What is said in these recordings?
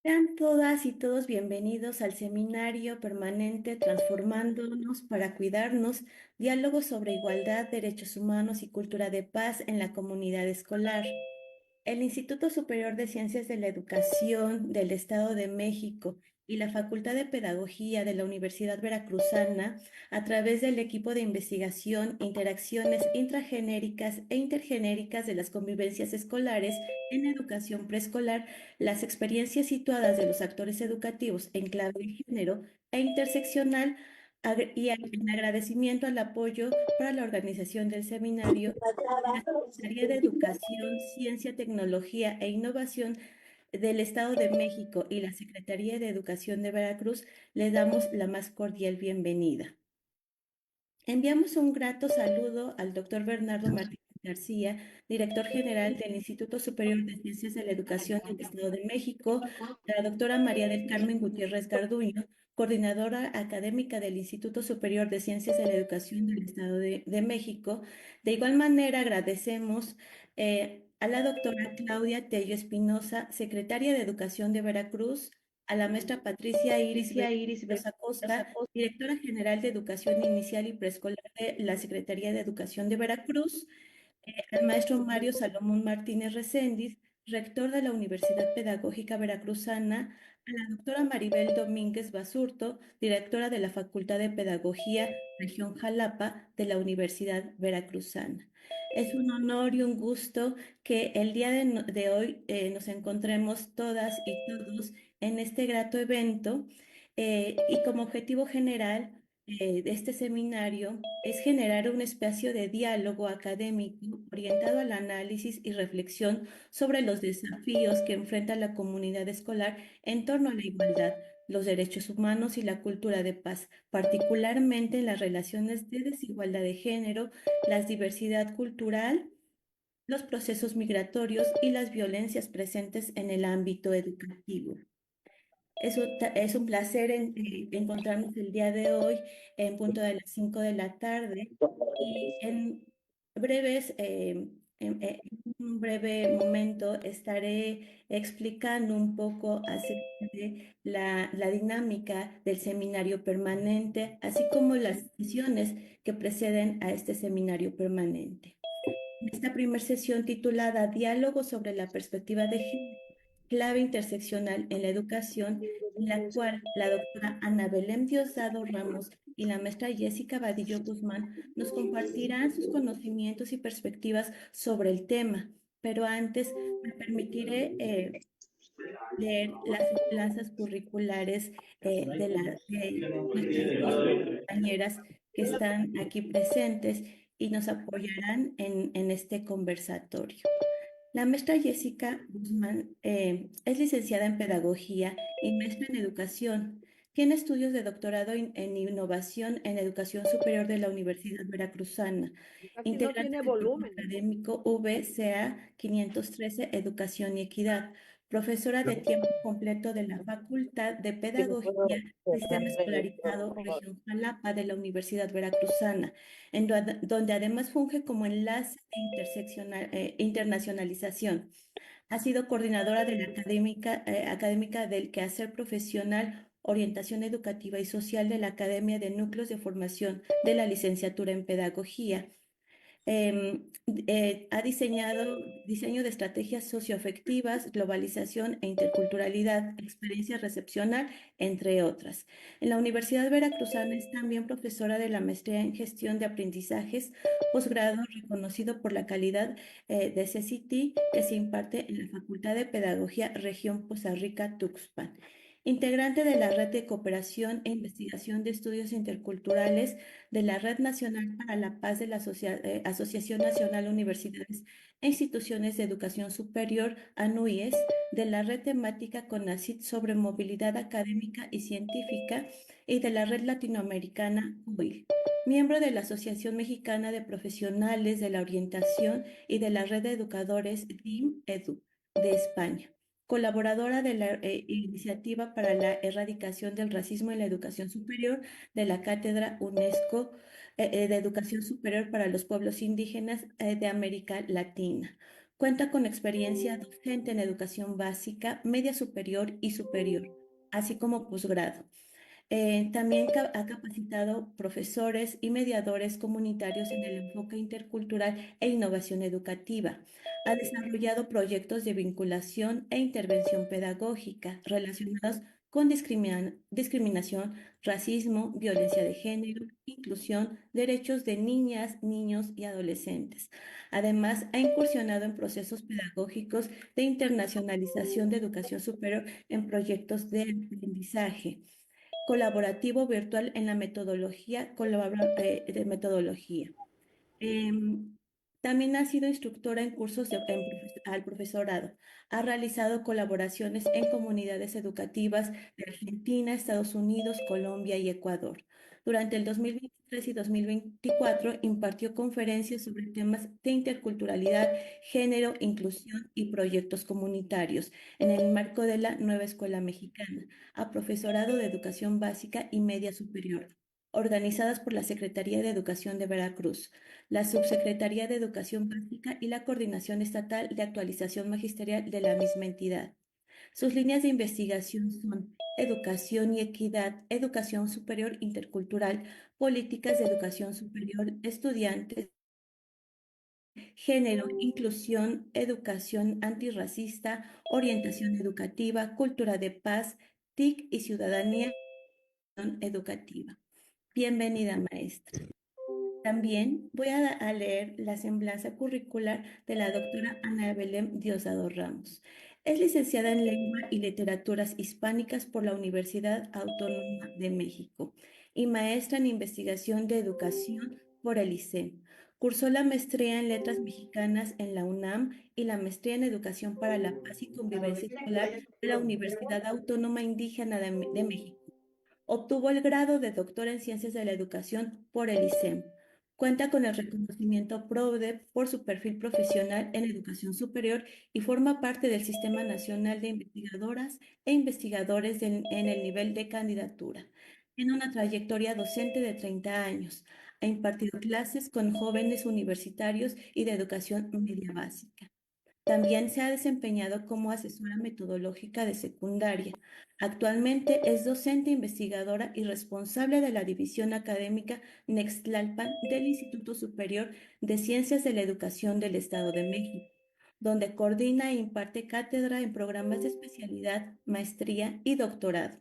Sean todas y todos bienvenidos al seminario permanente Transformándonos para Cuidarnos, diálogos sobre igualdad, derechos humanos y cultura de paz en la comunidad escolar. El Instituto Superior de Ciencias de la Educación del Estado de México y la Facultad de Pedagogía de la Universidad Veracruzana, a través del equipo de investigación, interacciones intragenéricas e intergenéricas de las convivencias escolares en educación preescolar, las experiencias situadas de los actores educativos en clave de género e interseccional, en agradecimiento al apoyo para la organización del seminario la Secretaría de Educación, Ciencia, Tecnología e Innovación del Estado de México y la Secretaría de Educación de Veracruz, le damos la más cordial bienvenida. Enviamos un grato saludo al doctor Bernardo Martínez García, director general del Instituto Superior de Ciencias de la Educación del Estado de México, a la doctora María del Carmen Gutiérrez Garduño, coordinadora académica del Instituto Superior de Ciencias de la Educación del Estado de México. De igual manera, agradecemos a la doctora Claudia Tello Espinosa, secretaria de Educación de Veracruz, a la maestra Patricia Iris Mendoza Costa, directora general de Educación Inicial y Preescolar de la Secretaría de Educación de Veracruz, al maestro Mario Salomón Martínez Recendis, rector de la Universidad Pedagógica Veracruzana, a la doctora Maribel Domínguez Basurto, directora de la Facultad de Pedagogía Región Jalapa de la Universidad Veracruzana. Es un honor y un gusto que el día de hoy nos encontremos todas y todos en este grato evento y como objetivo general de este seminario es generar un espacio de diálogo académico orientado al análisis y reflexión sobre los desafíos que enfrenta la comunidad escolar en torno a la igualdad, los derechos humanos y la cultura de paz, particularmente en las relaciones de desigualdad de género, la diversidad cultural, los procesos migratorios y las violencias presentes en el ámbito educativo. Es un placer encontrarnos el día de hoy en punto de las 5 de la tarde y breves, en un breve momento estaré explicando un poco acerca de la dinámica del seminario permanente, así como las sesiones que preceden a este seminario permanente. En esta primera sesión titulada Diálogo sobre la perspectiva de género, clave interseccional en la educación, en la cual la doctora Ana Belén Diosdado Ramos y la maestra Jessica Vadillo Guzmán nos compartirán sus conocimientos y perspectivas sobre el tema. Pero antes me permitiré leer las semblanzas curriculares de nuestras dos compañeras que están aquí presentes y nos apoyarán en este conversatorio. La maestra Jessica Guzmán es licenciada en Pedagogía y maestra en Educación. Tiene estudios de doctorado en Innovación en Educación Superior de la Universidad Veracruzana, Casi no integrante tiene del grupo volumen. académico VCA 513 Educación y Equidad, profesora de tiempo completo de la Facultad de Pedagogía Sistema Escolarizado Región Jalapa de la Universidad Veracruzana, donde además funge como enlace de internacionalización. Ha sido coordinadora de la académica del quehacer profesional, orientación educativa y social de la Academia de Núcleos de Formación de la Licenciatura en Pedagogía. Ha diseñado diseño de estrategias socioafectivas, globalización e interculturalidad, experiencia recepcional, entre otras. En la Universidad Veracruzana es también profesora de la maestría en gestión de aprendizajes, posgrado reconocido por la calidad de CCT que se imparte en la Facultad de Pedagogía Región Poza Rica, Tuxpan. Integrante de la Red de Cooperación e Investigación de Estudios Interculturales de la Red Nacional para la Paz de la Asociación Nacional de Universidades e Instituciones de Educación Superior, ANUIES, de la Red Temática CONACYT sobre Movilidad Académica y Científica y de la Red Latinoamericana UIL. Miembro de la Asociación Mexicana de Profesionales de la Orientación y de la Red de Educadores DIM-EDU de España, colaboradora de la Iniciativa para la Erradicación del Racismo en la Educación Superior de la Cátedra UNESCO de Educación Superior para los Pueblos Indígenas de América Latina, Cuenta con experiencia docente en educación básica, media superior y superior, así como posgrado. También ha capacitado profesores y mediadores comunitarios en el enfoque intercultural e innovación educativa. Ha desarrollado proyectos de vinculación e intervención pedagógica relacionados con discriminación, racismo, violencia de género, inclusión, derechos de niñas, niños y adolescentes. Además, ha incursionado en procesos pedagógicos de internacionalización de educación superior en proyectos de aprendizaje colaborativo virtual en la metodología, de metodología. Em, También ha sido instructora en cursos al profesorado. Ha realizado colaboraciones en comunidades educativas de Argentina, Estados Unidos, Colombia y Ecuador. Durante el 2023 y 2024 impartió conferencias sobre temas de interculturalidad, género, inclusión y proyectos comunitarios en el marco de la Nueva Escuela Mexicana, a profesorado de educación básica y media superior, organizadas por la Secretaría de Educación de Veracruz, la Subsecretaría de Educación Básica y la Coordinación Estatal de Actualización Magisterial de la misma entidad. Sus líneas de investigación son educación y equidad, educación superior intercultural, políticas de educación superior, estudiantes, género, inclusión, educación antirracista, orientación educativa, cultura de paz, TIC y ciudadanía educativa. Bienvenida, maestra. También voy a leer la semblanza curricular de la doctora Ana Belén Diosdado Ramos. Es licenciada en Lengua y Literaturas Hispánicas por la Universidad Autónoma de México y maestra en Investigación de Educación por el ICEM. Cursó la maestría en Letras Mexicanas en la UNAM y la maestría en Educación para la Paz y Convivencia Escolar de la Universidad Autónoma Indígena de México. Obtuvo el grado de doctor en Ciencias de la Educación por el ICEM. Cuenta con el reconocimiento PRODE por su perfil profesional en educación superior y forma parte del Sistema Nacional de Investigadoras e Investigadores en el nivel de candidatura. Tiene una trayectoria docente de 30 años. Ha impartido clases con jóvenes universitarios y de educación media básica. También se ha desempeñado como asesora metodológica de secundaria. Actualmente es docente investigadora y responsable de la División Académica Nextlalpan del Instituto Superior de Ciencias de la Educación del Estado de México, donde coordina e imparte cátedra en programas de especialidad, maestría y doctorado.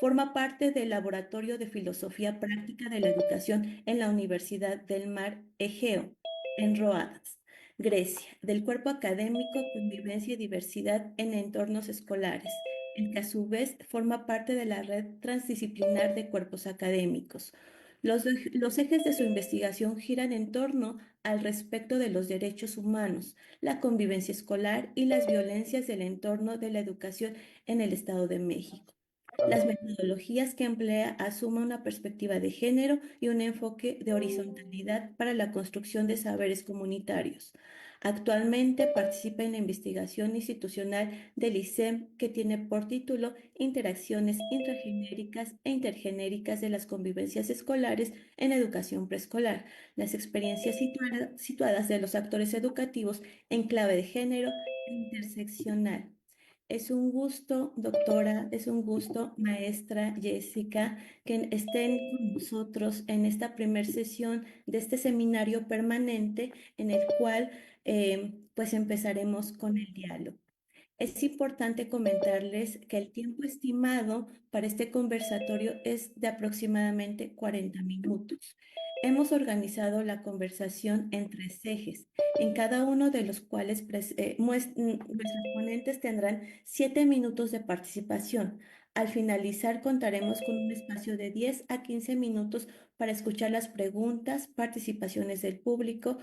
Forma parte del Laboratorio de Filosofía Práctica de la Educación en la Universidad del Mar Egeo, en Roadas, Grecia, del Cuerpo Académico Convivencia y Diversidad en Entornos Escolares, el que a su vez forma parte de la Red Transdisciplinar de Cuerpos Académicos. Los ejes de su investigación giran en torno al respecto de los derechos humanos, la convivencia escolar y las violencias del entorno de la educación en el Estado de México. Las metodologías que emplea asumen una perspectiva de género y un enfoque de horizontalidad para la construcción de saberes comunitarios. Actualmente participa en la investigación institucional del ICEM que tiene por título Interacciones intragenéricas e intergenéricas de las convivencias escolares en educación preescolar, las experiencias situadas de los actores educativos en clave de género e interseccional. Es un gusto, doctora, es un gusto, maestra Jessica, que estén con nosotros en esta primera sesión de este seminario permanente en el cual pues empezaremos con el diálogo. Es importante comentarles que el tiempo estimado para este conversatorio es de aproximadamente 40 minutos. Hemos organizado la conversación en tres ejes, en cada uno de los cuales nuestros ponentes tendrán 7 minutos de participación. Al finalizar, contaremos con un espacio de 10 a 15 minutos para escuchar las preguntas, participaciones del público,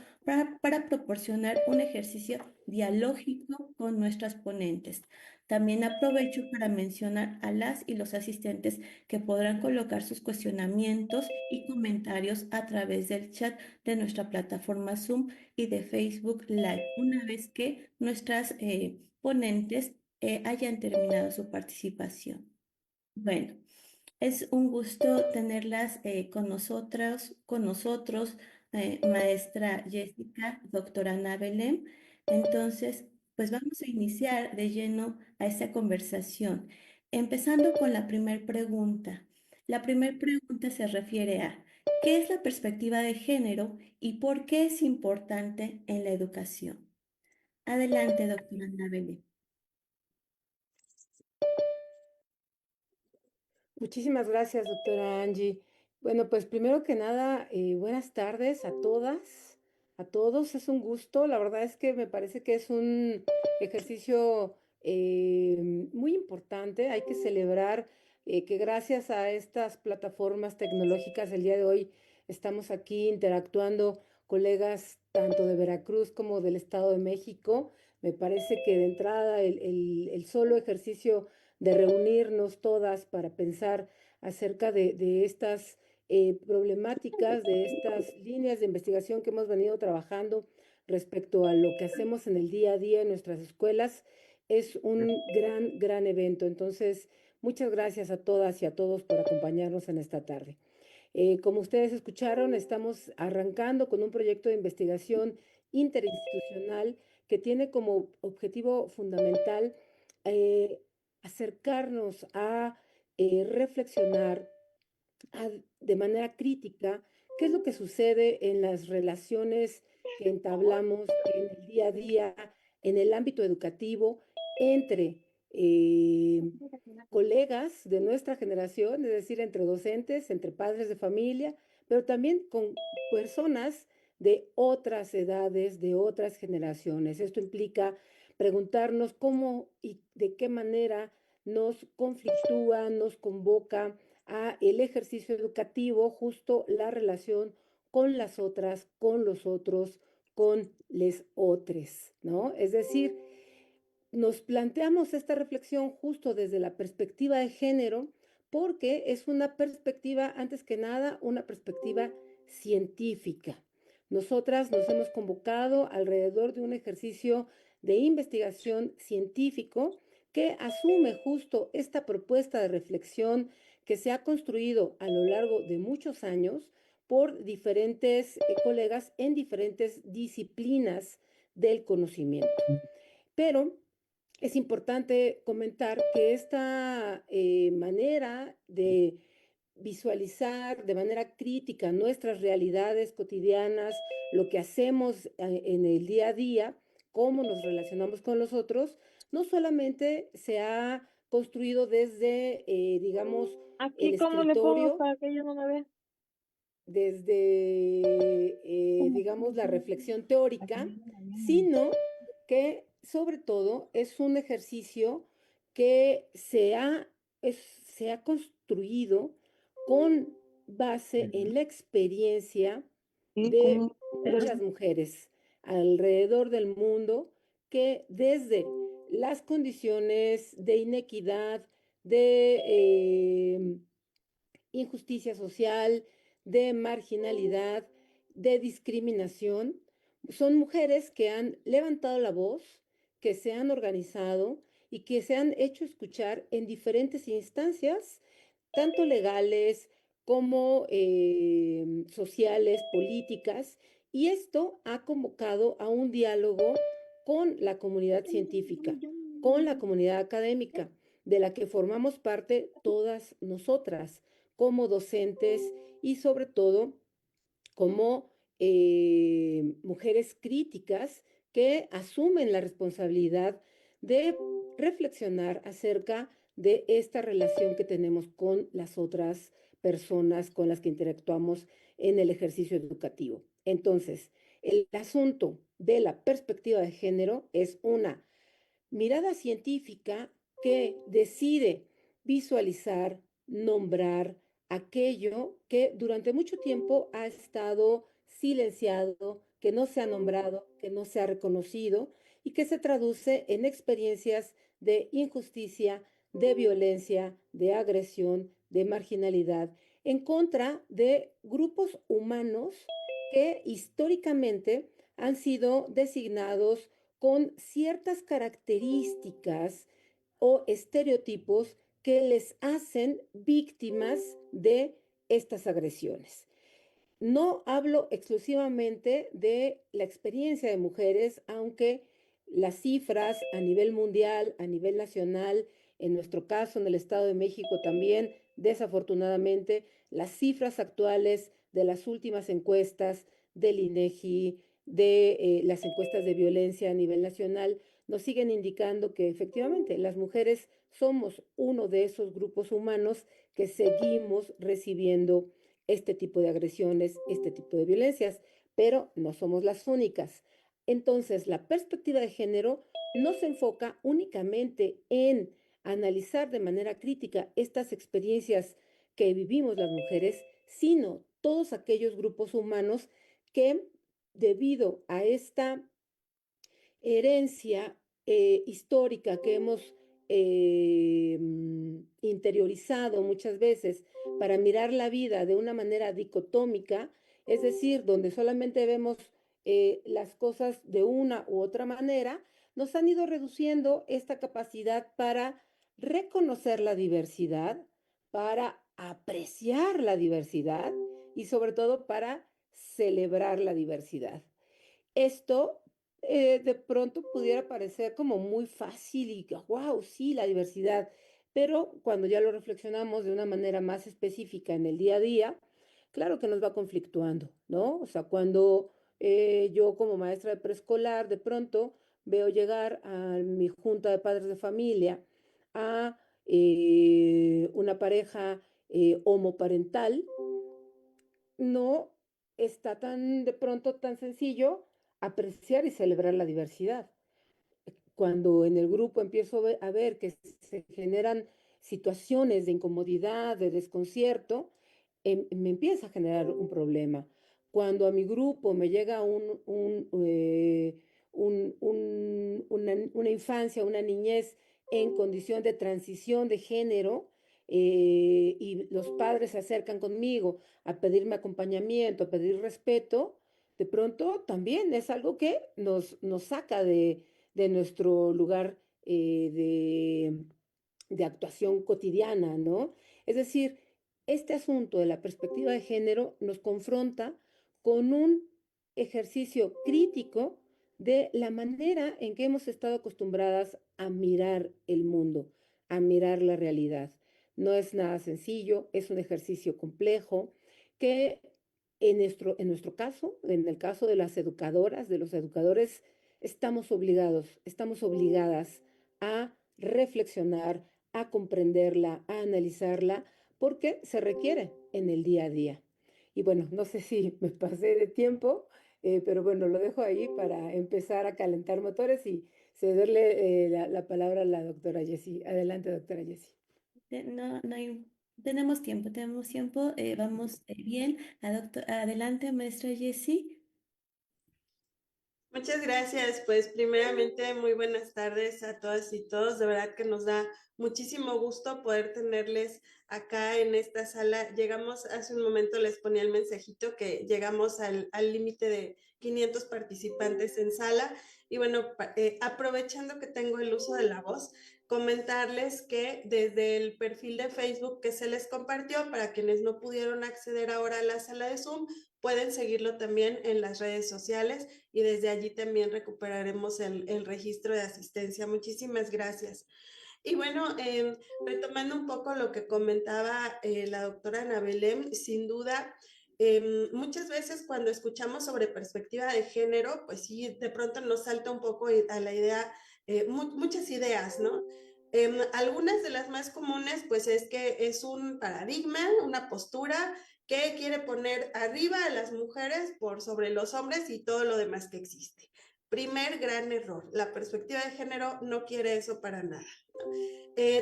para proporcionar un ejercicio dialógico con nuestras ponentes. También aprovecho para mencionar a las y los asistentes que podrán colocar sus cuestionamientos y comentarios a través del chat de nuestra plataforma Zoom y de Facebook Live, una vez que nuestras ponentes hayan terminado su participación. Bueno. Es un gusto tenerlas con nosotros, maestra Jessica, doctora Ana Belén. Entonces, pues vamos a iniciar de lleno a esta conversación, empezando con la primera pregunta. La primera pregunta se refiere a ¿qué es la perspectiva de género y por qué es importante en la educación? Adelante, doctora Anabel. Muchísimas gracias, doctora Angie. Bueno, pues primero que nada, buenas tardes a todas, a todos. Es un gusto. La verdad es que me parece que es un ejercicio muy importante. Hay que celebrar que gracias a estas plataformas tecnológicas el día de hoy estamos aquí interactuando colegas tanto de Veracruz como del Estado de México. Me parece que de entrada el solo ejercicio de reunirnos todas para pensar acerca de estas problemáticas, de estas líneas de investigación que hemos venido trabajando respecto a lo que hacemos en el día a día en nuestras escuelas, es un gran, gran evento. Entonces, muchas gracias a todas y a todos por acompañarnos en esta tarde. Como ustedes escucharon, estamos arrancando con un proyecto de investigación interinstitucional que tiene como objetivo fundamental eh, acercarnos a reflexionar de manera crítica qué es lo que sucede en las relaciones que entablamos en el día a día, en el ámbito educativo, entre colegas de nuestra generación, es decir, entre docentes, entre padres de familia, pero también con personas de otras edades, de otras generaciones. Esto implica preguntarnos cómo y de qué manera nos conflictúa, nos convoca a el ejercicio educativo, justo la relación con las otras, con los otros, con les otres, ¿no? Es decir, nos planteamos esta reflexión justo desde la perspectiva de género, porque es una perspectiva, antes que nada, una perspectiva científica. Nosotras nos hemos convocado alrededor de un ejercicio de investigación científico que asume justo esta propuesta de reflexión que se ha construido a lo largo de muchos años por diferentes colegas en diferentes disciplinas del conocimiento. Pero es importante comentar que esta manera de visualizar de manera crítica nuestras realidades cotidianas, lo que hacemos en el día a día, cómo nos relacionamos con los otros, no solamente se ha construido desde, digamos, el Aquí, ¿cómo le pongo escritorio, para que ella no me vea? desde, digamos, la reflexión teórica, sino que sobre todo es un ejercicio que se ha construido con base en la experiencia Sí, de como... muchas mujeres alrededor del mundo que desde las condiciones de inequidad, de injusticia social, de marginalidad, de discriminación. Son mujeres que han levantado la voz, que se han organizado y que se han hecho escuchar en diferentes instancias, tanto legales como sociales, políticas, y esto ha convocado a un diálogo con la comunidad científica, con la comunidad académica, de la que formamos parte todas nosotras como docentes y sobre todo como mujeres críticas que asumen la responsabilidad de reflexionar acerca de esta relación que tenemos con las otras personas con las que interactuamos en el ejercicio educativo. Entonces, el asunto de la perspectiva de género es una mirada científica que decide visualizar, nombrar aquello que durante mucho tiempo ha estado silenciado, que no se ha nombrado, que no se ha reconocido y que se traduce en experiencias de injusticia, de violencia, de agresión, de marginalidad en contra de grupos humanos que históricamente han sido designados con ciertas características o estereotipos que les hacen víctimas de estas agresiones. No hablo exclusivamente de la experiencia de mujeres, aunque Las cifras a nivel mundial, a nivel nacional, en nuestro caso, en el Estado de México también, desafortunadamente, las cifras actuales de las últimas encuestas del INEGI, de las encuestas de violencia a nivel nacional, nos siguen indicando que efectivamente las mujeres somos uno de esos grupos humanos que seguimos recibiendo este tipo de agresiones, este tipo de violencias, pero no somos las únicas. Entonces, la perspectiva de género no se enfoca únicamente en analizar de manera crítica estas experiencias que vivimos las mujeres, sino todos aquellos grupos humanos que, debido a esta herencia histórica que hemos interiorizado muchas veces para mirar la vida de una manera dicotómica, es decir, donde solamente vemos las cosas de una u otra manera, nos han ido reduciendo esta capacidad para reconocer la diversidad, para apreciar la diversidad y sobre todo para celebrar la diversidad. Esto de pronto pudiera parecer como muy fácil y wow, sí, la diversidad, pero cuando ya lo reflexionamos de una manera más específica en el día a día, claro que nos va conflictuando, ¿no? O sea, cuando yo como maestra de preescolar de pronto veo llegar a mi junta de padres de familia a una pareja homoparental, no está tan de pronto tan sencillo apreciar y celebrar la diversidad. Cuando en el grupo empiezo a ver que se generan situaciones de incomodidad, de desconcierto, me empieza a generar un problema. Cuando a mi grupo me llega una infancia, una niñez en condición de transición de género, y los padres se acercan conmigo a pedirme acompañamiento, a pedir respeto, de pronto también es algo que nos saca de nuestro lugar de actuación cotidiana, ¿no? Es decir, este asunto de la perspectiva de género nos confronta con un ejercicio crítico de la manera en que hemos estado acostumbradas a mirar el mundo, a mirar la realidad. No es nada sencillo, es un ejercicio complejo que en nuestro caso, en el caso de las educadoras, de los educadores, estamos obligados, estamos obligadas a reflexionar, a comprenderla, a analizarla, porque se requiere en el día a día. Y bueno, no sé si me pasé de tiempo, pero bueno, lo dejo ahí para empezar a calentar motores y cederle la palabra a la doctora Jessie. Adelante, doctora Jessie. No, no hay, tenemos tiempo, vamos bien. Adelante, maestra Jessie. Muchas gracias. Pues primeramente, muy buenas tardes a todas y todos. De verdad que nos da muchísimo gusto poder tenerles acá en esta sala. Llegamos, hace un momento les ponía el mensajito que llegamos al límite de 500 participantes en sala. Y bueno, aprovechando que tengo el uso de la voz, comentarles que desde el perfil de Facebook que se les compartió, para quienes no pudieron acceder ahora a la sala de Zoom, pueden seguirlo también en las redes sociales y desde allí también recuperaremos el registro de asistencia. Muchísimas gracias. Y bueno, retomando un poco lo que comentaba la doctora Ana Belén, sin duda, muchas veces cuando escuchamos sobre perspectiva de género, pues sí, de pronto nos salta un poco a la idea, muchas ideas, ¿no? Algunas de las más comunes, pues es que es un paradigma, una postura que quiere poner arriba a las mujeres por sobre los hombres y todo lo demás que existe. Primer gran error, la perspectiva de género no quiere eso para nada.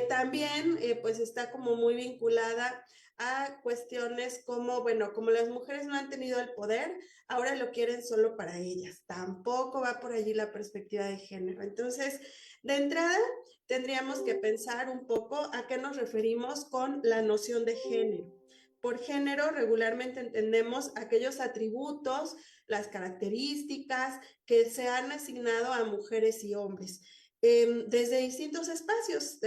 También pues está como muy vinculada a cuestiones como, bueno, como las mujeres no han tenido el poder, ahora lo quieren solo para ellas. Tampoco va por allí la perspectiva de género. Entonces, de entrada, tendríamos que pensar un poco a qué nos referimos con la noción de género. Por género regularmente entendemos aquellos atributos, las características que se han asignado a mujeres y hombres desde distintos espacios,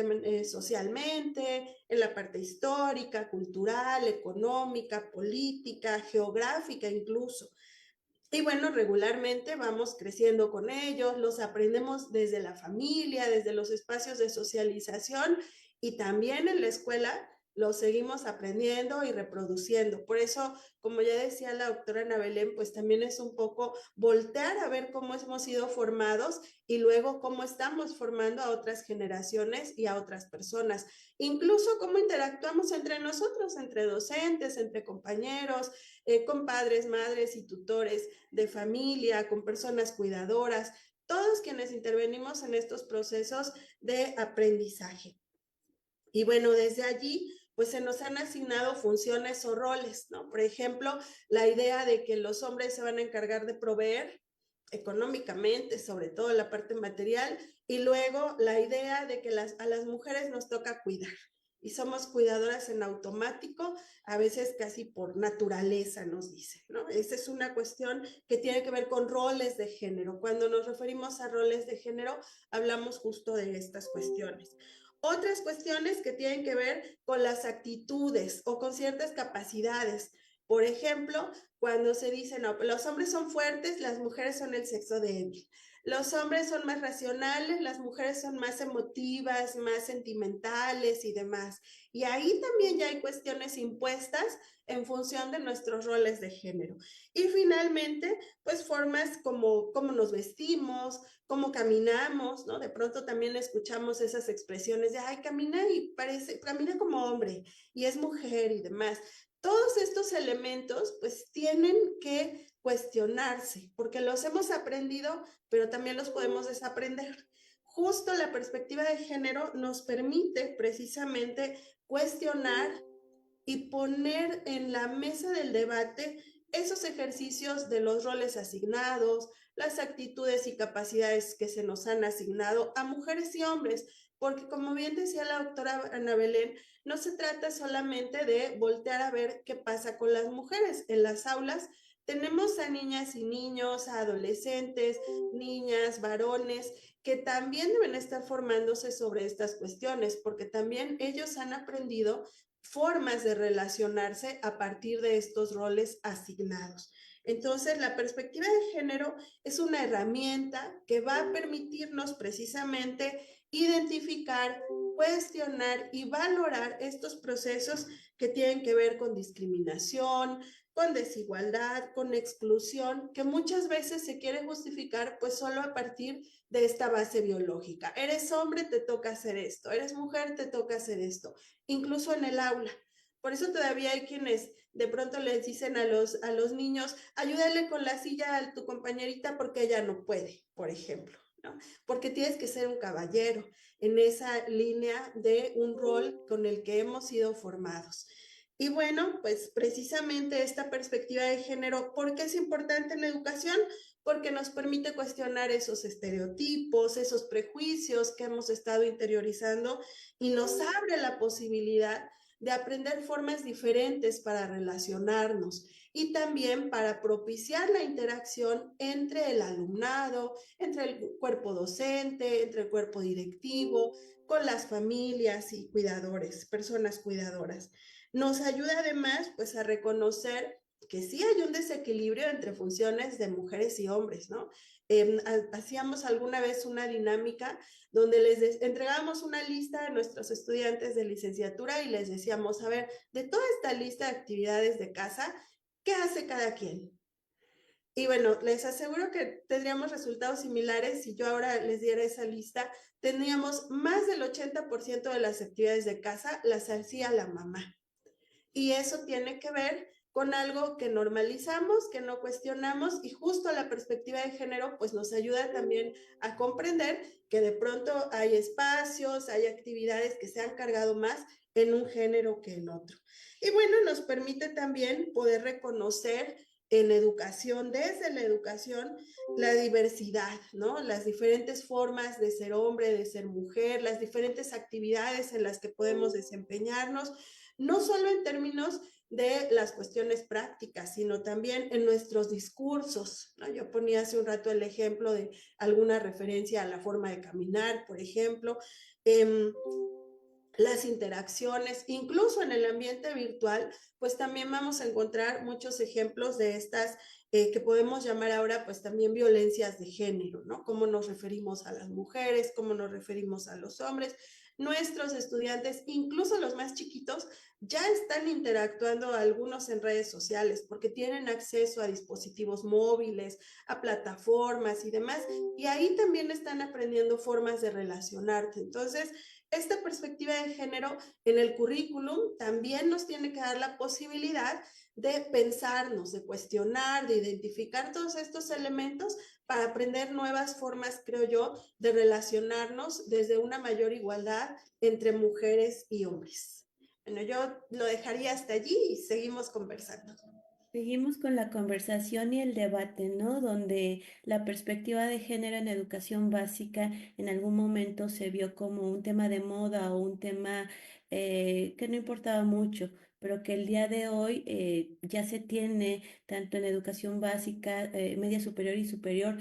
socialmente, en la parte histórica, cultural, económica, política, geográfica incluso. Y bueno, regularmente vamos creciendo con ellos, los aprendemos desde la familia, desde los espacios de socialización y también en la escuela los seguimos aprendiendo y reproduciendo. Por eso, como ya decía la doctora Ana Belén, pues también es un poco voltear a ver cómo hemos sido formados y luego cómo estamos formando a otras generaciones y a otras personas. Incluso cómo interactuamos entre nosotros, entre docentes, entre compañeros, con padres, madres y tutores de familia, con personas cuidadoras, todos quienes intervenimos en estos procesos de aprendizaje. Y bueno, desde allí, pues se nos han asignado funciones o roles, ¿no? Por ejemplo, la idea de que los hombres se van a encargar de proveer económicamente, sobre todo la parte material, y luego la idea de que a las mujeres nos toca cuidar. Y somos cuidadoras en automático, a veces casi por naturaleza, nos dicen, ¿no? Esa es una cuestión que tiene que ver con roles de género. Cuando nos referimos a roles de género, hablamos justo de estas cuestiones. Otras cuestiones que tienen que ver con las actitudes o con ciertas capacidades. Por ejemplo, cuando se dice, no, los hombres son fuertes, las mujeres son el sexo débil. Los hombres son más racionales, las mujeres son más emotivas, más sentimentales y demás. Y ahí también ya hay cuestiones impuestas en función de nuestros roles de género. Y finalmente, pues formas como cómo nos vestimos, cómo caminamos, ¿no? De pronto también escuchamos esas expresiones de, ay, camina y parece, camina como hombre y es mujer y demás. Todos estos elementos pues tienen que cuestionarse porque los hemos aprendido, pero también los podemos desaprender. Justo la perspectiva de género nos permite precisamente cuestionar y poner en la mesa del debate esos ejercicios de los roles asignados, las actitudes y capacidades que se nos han asignado a mujeres y hombres, porque como bien decía la doctora Ana Belén, no se trata solamente de voltear a ver qué pasa con las mujeres. En las aulas tenemos a niñas y niños, a adolescentes, niñas, varones, que también deben estar formándose sobre estas cuestiones, porque también ellos han aprendido formas de relacionarse a partir de estos roles asignados. Entonces, la perspectiva de género es una herramienta que va a permitirnos precisamente identificar, cuestionar y valorar estos procesos que tienen que ver con discriminación, con desigualdad, con exclusión, que muchas veces se quiere justificar pues solo a partir de esta base biológica. Eres hombre, te toca hacer esto, eres mujer, te toca hacer esto, incluso en el aula. Por eso todavía hay quienes de pronto les dicen a los niños, ayúdale con la silla a tu compañerita porque ella no puede, por ejemplo, ¿no? Porque tienes que ser un caballero en esa línea de un rol con el que hemos sido formados. Y bueno, pues precisamente esta perspectiva de género, ¿por qué es importante en la educación? Porque nos permite cuestionar esos estereotipos, esos prejuicios que hemos estado interiorizando y nos abre la posibilidad de aprender formas diferentes para relacionarnos y también para propiciar la interacción entre el alumnado, entre el cuerpo docente, entre el cuerpo directivo, con las familias y cuidadores, personas cuidadoras. Nos ayuda además pues a reconocer que sí hay un desequilibrio entre funciones de mujeres y hombres, ¿no? Hacíamos alguna vez una dinámica donde les entregábamos una lista a nuestros estudiantes de licenciatura y les decíamos, a ver, de toda esta lista de actividades de casa, ¿qué hace cada quien? Y bueno, les aseguro que tendríamos resultados similares si yo ahora les diera esa lista. Tendríamos más del 80% de las actividades de casa las hacía la mamá. Y eso tiene que ver con algo que normalizamos, que no cuestionamos y justo la perspectiva de género pues nos ayuda también a comprender que de pronto hay espacios, hay actividades que se han cargado más en un género que en otro. Y bueno, nos permite también poder reconocer en educación, desde la educación, la diversidad, ¿no? Las diferentes formas de ser hombre, de ser mujer, las diferentes actividades en las que podemos desempeñarnos, no solo en términos de las cuestiones prácticas, sino también en nuestros discursos, ¿no? Yo ponía hace un rato el ejemplo de alguna referencia a la forma de caminar, por ejemplo, las interacciones, incluso en el ambiente virtual, pues también vamos a encontrar muchos ejemplos de estas que podemos llamar ahora pues también violencias de género, ¿no? Cómo nos referimos a las mujeres, cómo nos referimos a los hombres. Nuestros estudiantes, incluso los más chiquitos, ya están interactuando algunos en redes sociales porque tienen acceso a dispositivos móviles, a plataformas y demás, y ahí también están aprendiendo formas de relacionarse. Entonces, esta perspectiva de género en el currículum también nos tiene que dar la posibilidad de pensarnos, de cuestionar, de identificar todos estos elementos para aprender nuevas formas, creo yo, de relacionarnos desde una mayor igualdad entre mujeres y hombres. Bueno, yo lo dejaría hasta allí y seguimos conversando. Seguimos con la conversación y el debate, ¿no? Donde la perspectiva de género en educación básica en algún momento se vio como un tema de moda o un tema que no importaba mucho, pero que el día de hoy ya se tiene tanto en educación básica, media superior y superior,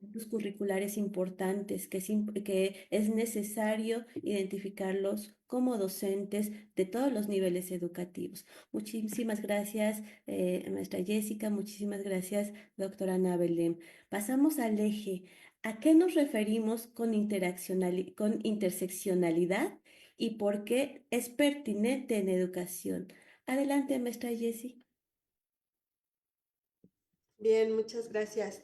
puntos curriculares importantes que es necesario identificarlos como docentes de todos los niveles educativos. Muchísimas gracias, maestra Jessica. Muchísimas gracias, doctora Ana Belén. Pasamos al eje. ¿A qué nos referimos con con interseccionalidad y por qué es pertinente en educación? Adelante, maestra Jessie. Bien, muchas gracias.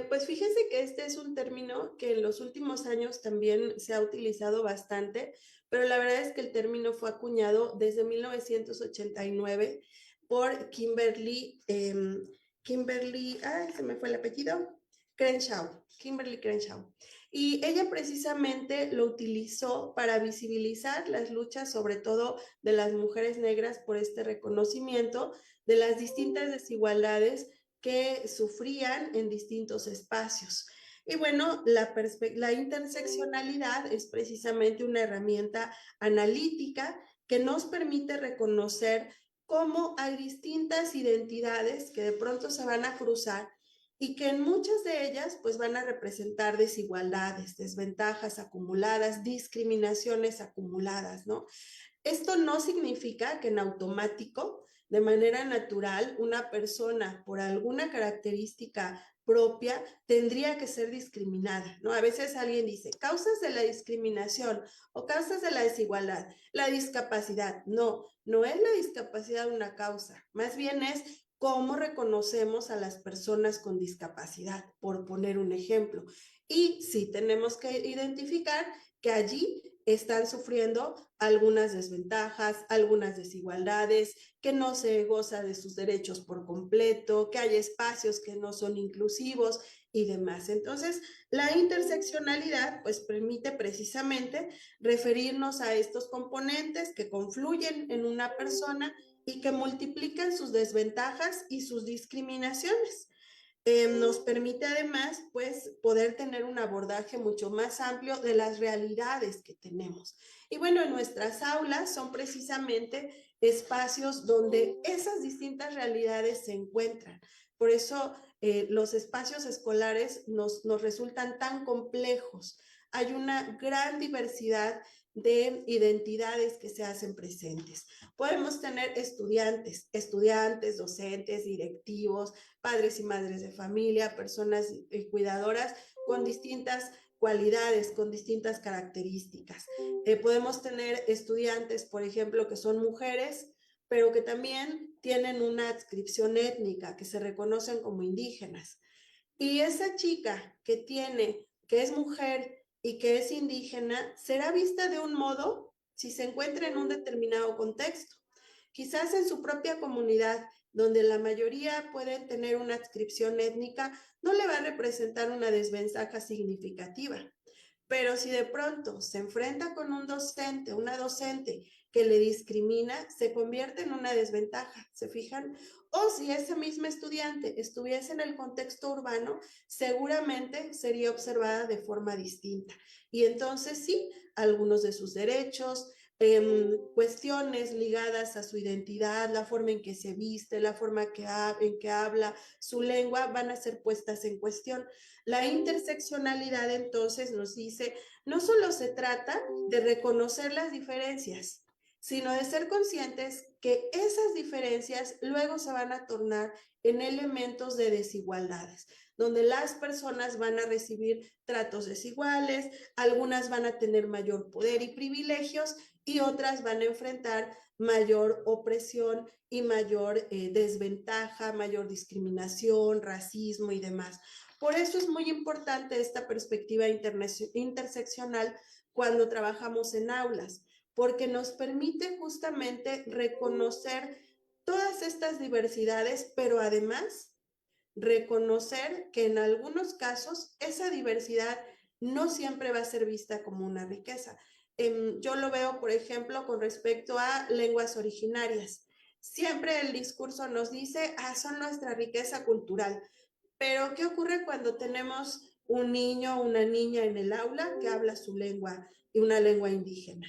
Pues fíjense que este es un término que en los últimos años también se ha utilizado bastante, pero la verdad es que el término fue acuñado desde 1989 por Kimberly, ay, se me fue el apellido, Crenshaw, Kimberly Crenshaw. Y ella precisamente lo utilizó para visibilizar las luchas, sobre todo de las mujeres negras, por este reconocimiento de las distintas desigualdades que sufrían en distintos espacios. Y bueno, la interseccionalidad es precisamente una herramienta analítica que nos permite reconocer cómo hay distintas identidades que de pronto se van a cruzar y que en muchas de ellas pues van a representar desigualdades, desventajas acumuladas, discriminaciones acumuladas, ¿no? Esto no significa que en automático, de manera natural, una persona por alguna característica propia tendría que ser discriminada, ¿no? A veces alguien dice, causas de la discriminación o causas de la desigualdad, la discapacidad. No, no es la discapacidad una causa, más bien es cómo reconocemos a las personas con discapacidad, por poner un ejemplo. Y sí tenemos que identificar que allí están sufriendo algunas desventajas, algunas desigualdades, que no se goza de sus derechos por completo, que hay espacios que no son inclusivos y demás. Entonces, la interseccionalidad pues permite precisamente referirnos a estos componentes que confluyen en una persona y que multiplican sus desventajas y sus discriminaciones. Nos permite además pues poder tener un abordaje mucho más amplio de las realidades que tenemos. Y bueno, en nuestras aulas son precisamente espacios donde esas distintas realidades se encuentran. Por eso los espacios escolares nos resultan tan complejos. Hay una gran diversidad de identidades que se hacen presentes. Podemos tener estudiantes, docentes, directivos, padres y madres de familia, personas cuidadoras con distintas cualidades, con distintas características. Podemos tener estudiantes, por ejemplo, que son mujeres, pero que también tienen una adscripción étnica, que se reconocen como indígenas. Y esa chica que es mujer y que es indígena, será vista de un modo si se encuentra en un determinado contexto. Quizás en su propia comunidad, donde la mayoría pueden tener una adscripción étnica, no le va a representar una desventaja significativa. Pero si de pronto se enfrenta con un docente, una docente que le discrimina, se convierte en una desventaja, ¿se fijan? O si esa misma estudiante estuviese en el contexto urbano, seguramente sería observada de forma distinta. Y entonces sí, algunos de sus derechos, cuestiones ligadas a su identidad, la forma en que se viste, la forma en que habla, su lengua, van a ser puestas en cuestión. La interseccionalidad entonces nos dice, no solo se trata de reconocer las diferencias, sino de ser conscientes que esas diferencias luego se van a tornar en elementos de desigualdades, donde las personas van a recibir tratos desiguales, algunas van a tener mayor poder y privilegios y otras van a enfrentar mayor opresión y mayor desventaja, mayor discriminación, racismo y demás. Por eso es muy importante esta perspectiva interseccional cuando trabajamos en aulas, porque nos permite justamente reconocer todas estas diversidades, pero además reconocer que en algunos casos esa diversidad no siempre va a ser vista como una riqueza. Yo lo veo, por ejemplo, con respecto a lenguas originarias. Siempre el discurso nos dice, son nuestra riqueza cultural. Pero, ¿qué ocurre cuando tenemos un niño o una niña en el aula que habla su lengua y una lengua indígena?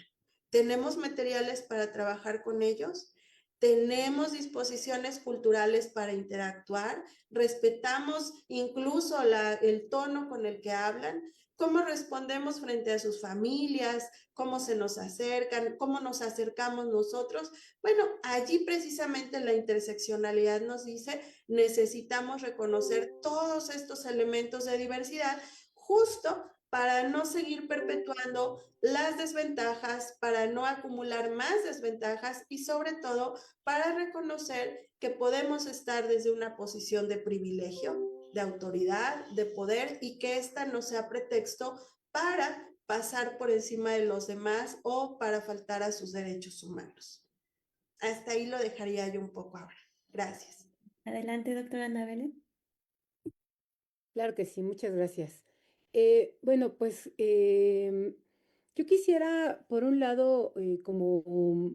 ¿Tenemos materiales para trabajar con ellos? ¿Tenemos disposiciones culturales para interactuar? ¿Respetamos incluso el tono con el que hablan? ¿Cómo respondemos frente a sus familias? ¿Cómo se nos acercan? ¿Cómo nos acercamos nosotros? Bueno, allí precisamente la interseccionalidad nos dice, necesitamos reconocer todos estos elementos de diversidad justo para no seguir perpetuando las desventajas, para no acumular más desventajas y sobre todo para reconocer que podemos estar desde una posición de privilegio, de autoridad, de poder y que esta no sea pretexto para pasar por encima de los demás o para faltar a sus derechos humanos. Hasta ahí lo dejaría yo un poco ahora. Gracias. Adelante, doctora Ana Belén. Claro que sí, muchas gracias. Bueno, pues yo quisiera, por un lado, como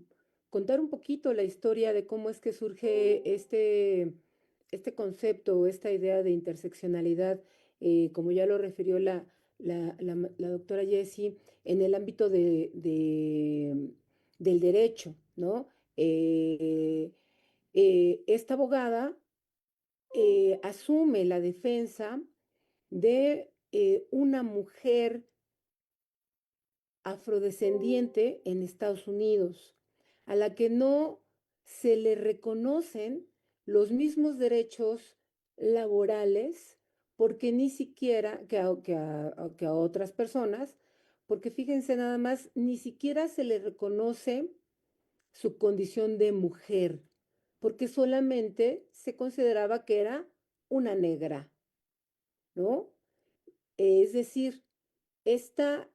contar un poquito la historia de cómo es que surge este concepto, esta idea de interseccionalidad, como ya lo refirió la doctora Jessie, en el ámbito del derecho, ¿no? Esta abogada asume la defensa de una mujer afrodescendiente en Estados Unidos, a la que no se le reconocen los mismos derechos laborales, porque ni siquiera que a otras personas, porque fíjense nada más, ni siquiera se le reconoce su condición de mujer, porque solamente se consideraba que era una negra, ¿no? Es decir, este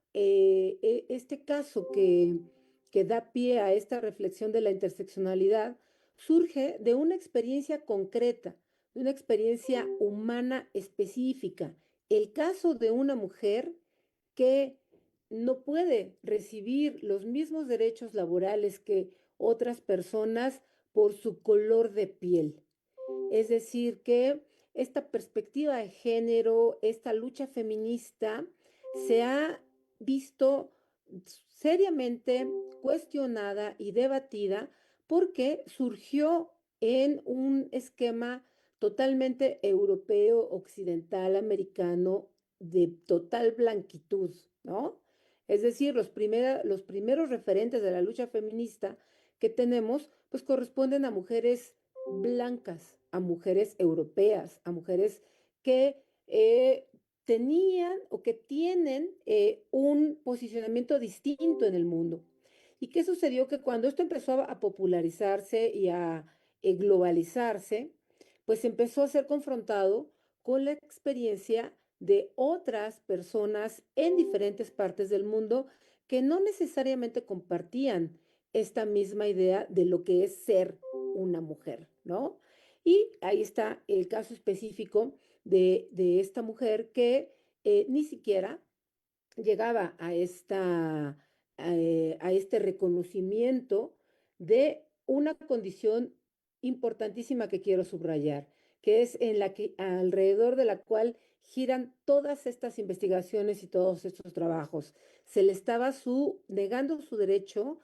caso que da pie a esta reflexión de la interseccionalidad surge de una experiencia concreta, de una experiencia humana específica. El caso de una mujer que no puede recibir los mismos derechos laborales que otras personas por su color de piel. Es decir, que esta perspectiva de género, esta lucha feminista, se ha visto seriamente cuestionada y debatida porque surgió en un esquema totalmente europeo, occidental, americano, de total blanquitud, ¿no? Es decir, los primeros referentes de la lucha feminista que tenemos, pues corresponden a mujeres blancas, a mujeres europeas, a mujeres que tenían o que tienen un posicionamiento distinto en el mundo. ¿Y qué sucedió? Que cuando esto empezó a popularizarse y a globalizarse, pues empezó a ser confrontado con la experiencia de otras personas en diferentes partes del mundo que no necesariamente compartían esta misma idea de lo que es ser una mujer, ¿no? Y ahí está el caso específico de esta mujer que ni siquiera llegaba a este reconocimiento de una condición importantísima que quiero subrayar, que es en la que alrededor de la cual giran todas estas investigaciones y todos estos trabajos. Se le estaba negando su derecho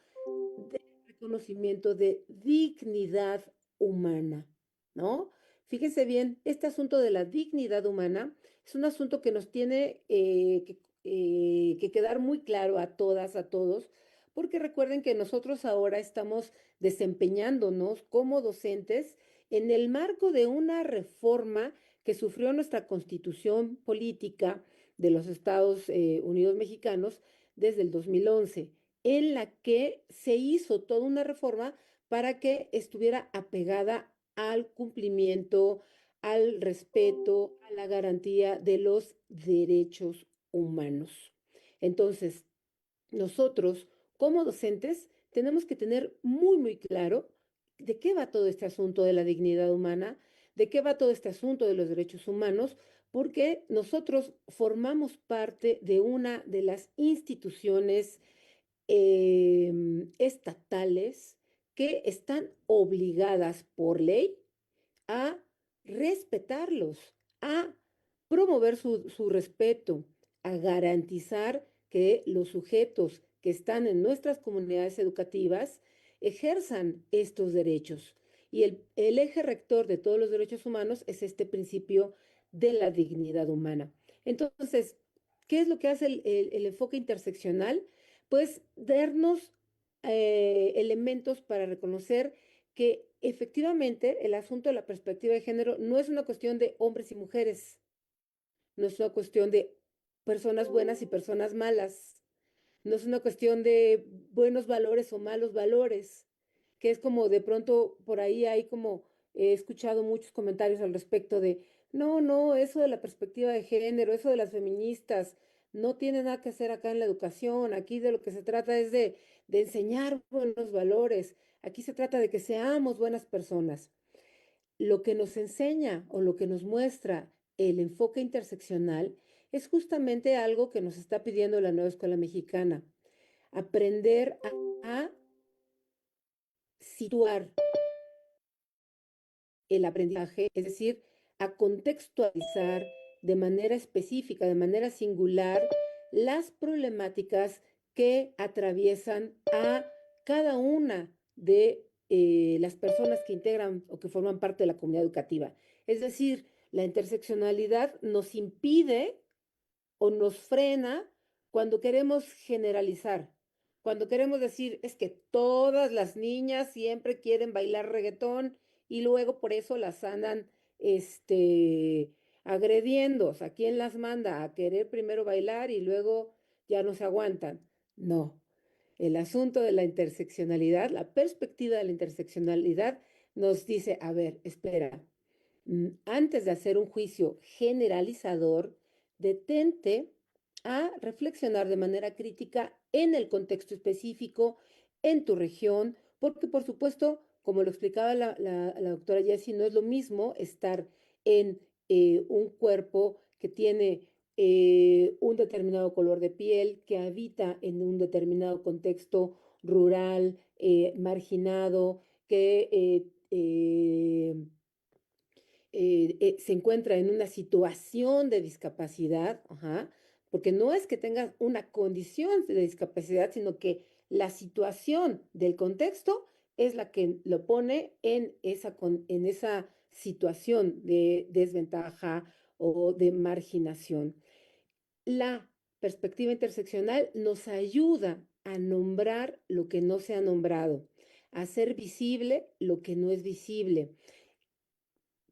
de reconocimiento de dignidad humana, ¿no? Fíjense bien, este asunto de la dignidad humana es un asunto que nos tiene que quedar muy claro a todas, a todos, porque recuerden que nosotros ahora estamos desempeñándonos como docentes en el marco de una reforma que sufrió nuestra Constitución Política de los Estados Unidos Mexicanos desde el 2011, en la que se hizo toda una reforma para que estuviera apegada al cumplimiento, al respeto, a la garantía de los derechos humanos. Entonces, nosotros como docentes tenemos que tener muy, muy claro de qué va todo este asunto de la dignidad humana, de qué va todo este asunto de los derechos humanos, porque nosotros formamos parte de una de las instituciones estatales que están obligadas por ley a respetarlos, a promover su respeto, a garantizar que los sujetos que están en nuestras comunidades educativas ejerzan estos derechos. Y el eje rector de todos los derechos humanos es este principio de la dignidad humana. Entonces, ¿qué es lo que hace el enfoque interseccional? Pues darnos elementos para reconocer que efectivamente el asunto de la perspectiva de género no es una cuestión de hombres y mujeres, no es una cuestión de personas buenas y personas malas, no es una cuestión de buenos valores o malos valores, que es como de pronto por ahí hay como he escuchado muchos comentarios al respecto de, no, no, eso de la perspectiva de género, eso de las feministas, no tiene nada que hacer acá en la educación, aquí de lo que se trata es de enseñar buenos valores, aquí se trata de que seamos buenas personas. Lo que nos enseña o lo que nos muestra el enfoque interseccional es justamente algo que nos está pidiendo la nueva escuela mexicana, aprender a situar el aprendizaje, es decir, a contextualizar de manera específica, de manera singular, las problemáticas que atraviesan a cada una de las personas que integran o que forman parte de la comunidad educativa. Es decir, la interseccionalidad nos impide o nos frena cuando queremos generalizar, cuando queremos decir, es que todas las niñas siempre quieren bailar reggaetón y luego por eso las andan agrediendo. O sea, ¿quién las manda a querer primero bailar y luego ya no se aguantan? No. El asunto de la interseccionalidad, la perspectiva de la interseccionalidad nos dice, a ver, espera, antes de hacer un juicio generalizador, detente a reflexionar de manera crítica en el contexto específico, en tu región, porque por supuesto, como lo explicaba la doctora Jessie, no es lo mismo estar en un cuerpo que tiene un determinado color de piel, que habita en un determinado contexto rural, marginado, que se encuentra en una situación de discapacidad, ajá, porque no es que tengas una condición de discapacidad, sino que la situación del contexto es la que lo pone en esa situación de desventaja o de marginación. La perspectiva interseccional nos ayuda a nombrar lo que no se ha nombrado, a hacer visible lo que no es visible.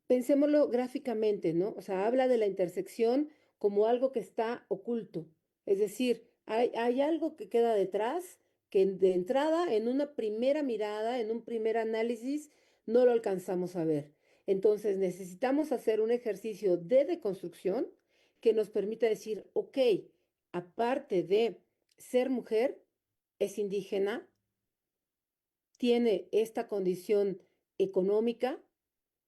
Pensémoslo gráficamente, ¿no? O sea, habla de la intersección como algo que está oculto. Es decir, hay algo que queda detrás que de entrada, en una primera mirada, en un primer análisis, no lo alcanzamos a ver. Entonces, necesitamos hacer un ejercicio de deconstrucción que nos permita decir, ok, aparte de ser mujer, es indígena, tiene esta condición económica,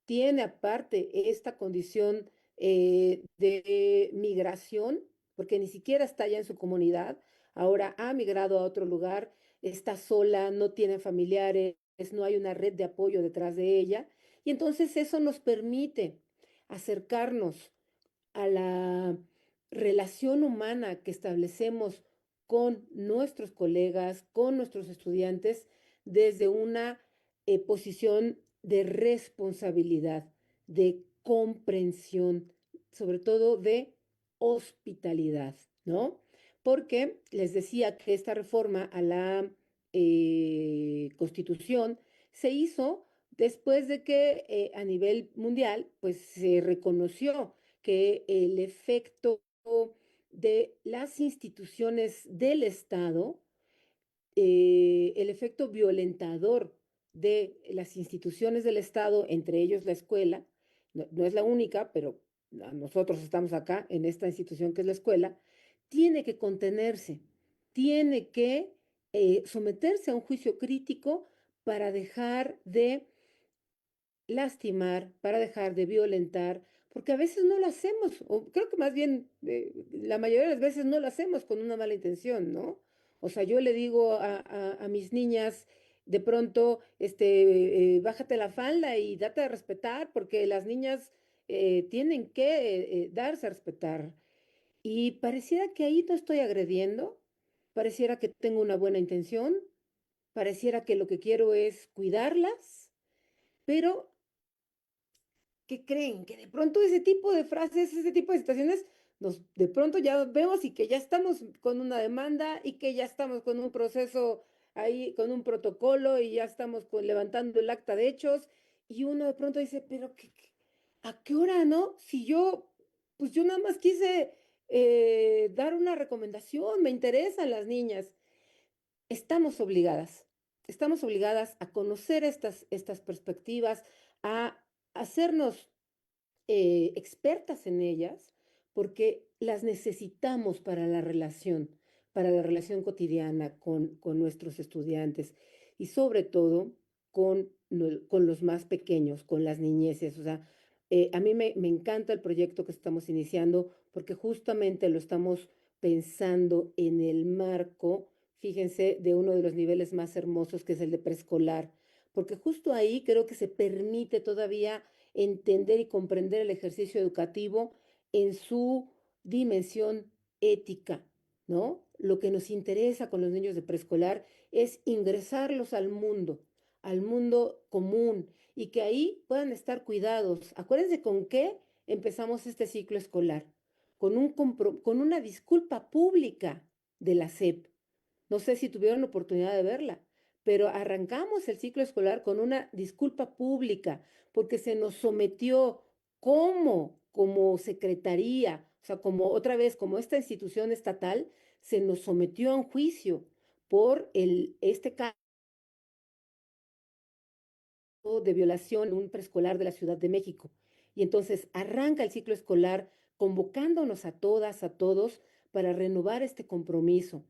tiene aparte esta condición de migración, porque ni siquiera está ya en su comunidad, ahora ha migrado a otro lugar, está sola, no tiene familiares, no hay una red de apoyo detrás de ella, y entonces eso nos permite acercarnos a la relación humana que establecemos con nuestros colegas, con nuestros estudiantes, desde una posición de responsabilidad, de comprensión, sobre todo de hospitalidad, ¿no? Porque les decía que esta reforma a la Constitución se hizo después de que a nivel mundial pues se reconoció que el efecto de las instituciones del Estado, el efecto violentador de las instituciones del Estado, entre ellos la escuela, no es la única, pero nosotros estamos acá en esta institución que es la escuela, tiene que contenerse, tiene que someterse a un juicio crítico para dejar de lastimar, para dejar de violentar, porque a veces no lo hacemos, o creo que más bien la mayoría de las veces no lo hacemos con una mala intención, ¿no? O sea, yo le digo a mis niñas de pronto, bájate la falda y date a respetar, porque las niñas tienen que darse a respetar. Y pareciera que ahí no estoy agrediendo, pareciera que tengo una buena intención, pareciera que lo que quiero es cuidarlas, pero ¿qué creen? Que de pronto ese tipo de frases, ese tipo de situaciones, de pronto ya vemos y que ya estamos con una demanda y que ya estamos con un proceso ahí, con un protocolo y ya estamos levantando el acta de hechos y uno de pronto dice, pero ¿a qué hora, no? Si yo, pues yo nada más quise dar una recomendación, me interesan las niñas. Estamos estamos obligadas a conocer estas perspectivas, a hacernos expertas en ellas, porque las necesitamos para la relación cotidiana con nuestros estudiantes y sobre todo con los más pequeños, con las niñeces. O sea, a mí me encanta el proyecto que estamos iniciando porque justamente lo estamos pensando en el marco, fíjense, de uno de los niveles más hermosos que es el de preescolar, porque justo ahí creo que se permite todavía entender y comprender el ejercicio educativo en su dimensión ética, ¿no? Lo que nos interesa con los niños de preescolar es ingresarlos al mundo común, y que ahí puedan estar cuidados. Acuérdense con qué empezamos este ciclo escolar, con una disculpa pública de la SEP. No sé si tuvieron la oportunidad de verla, pero arrancamos el ciclo escolar con una disculpa pública porque se nos sometió como secretaría, o sea, como otra vez, como esta institución estatal, se nos sometió a un juicio por este caso de violación en un preescolar de la Ciudad de México. Y entonces arranca el ciclo escolar convocándonos a todas, a todos, para renovar este compromiso.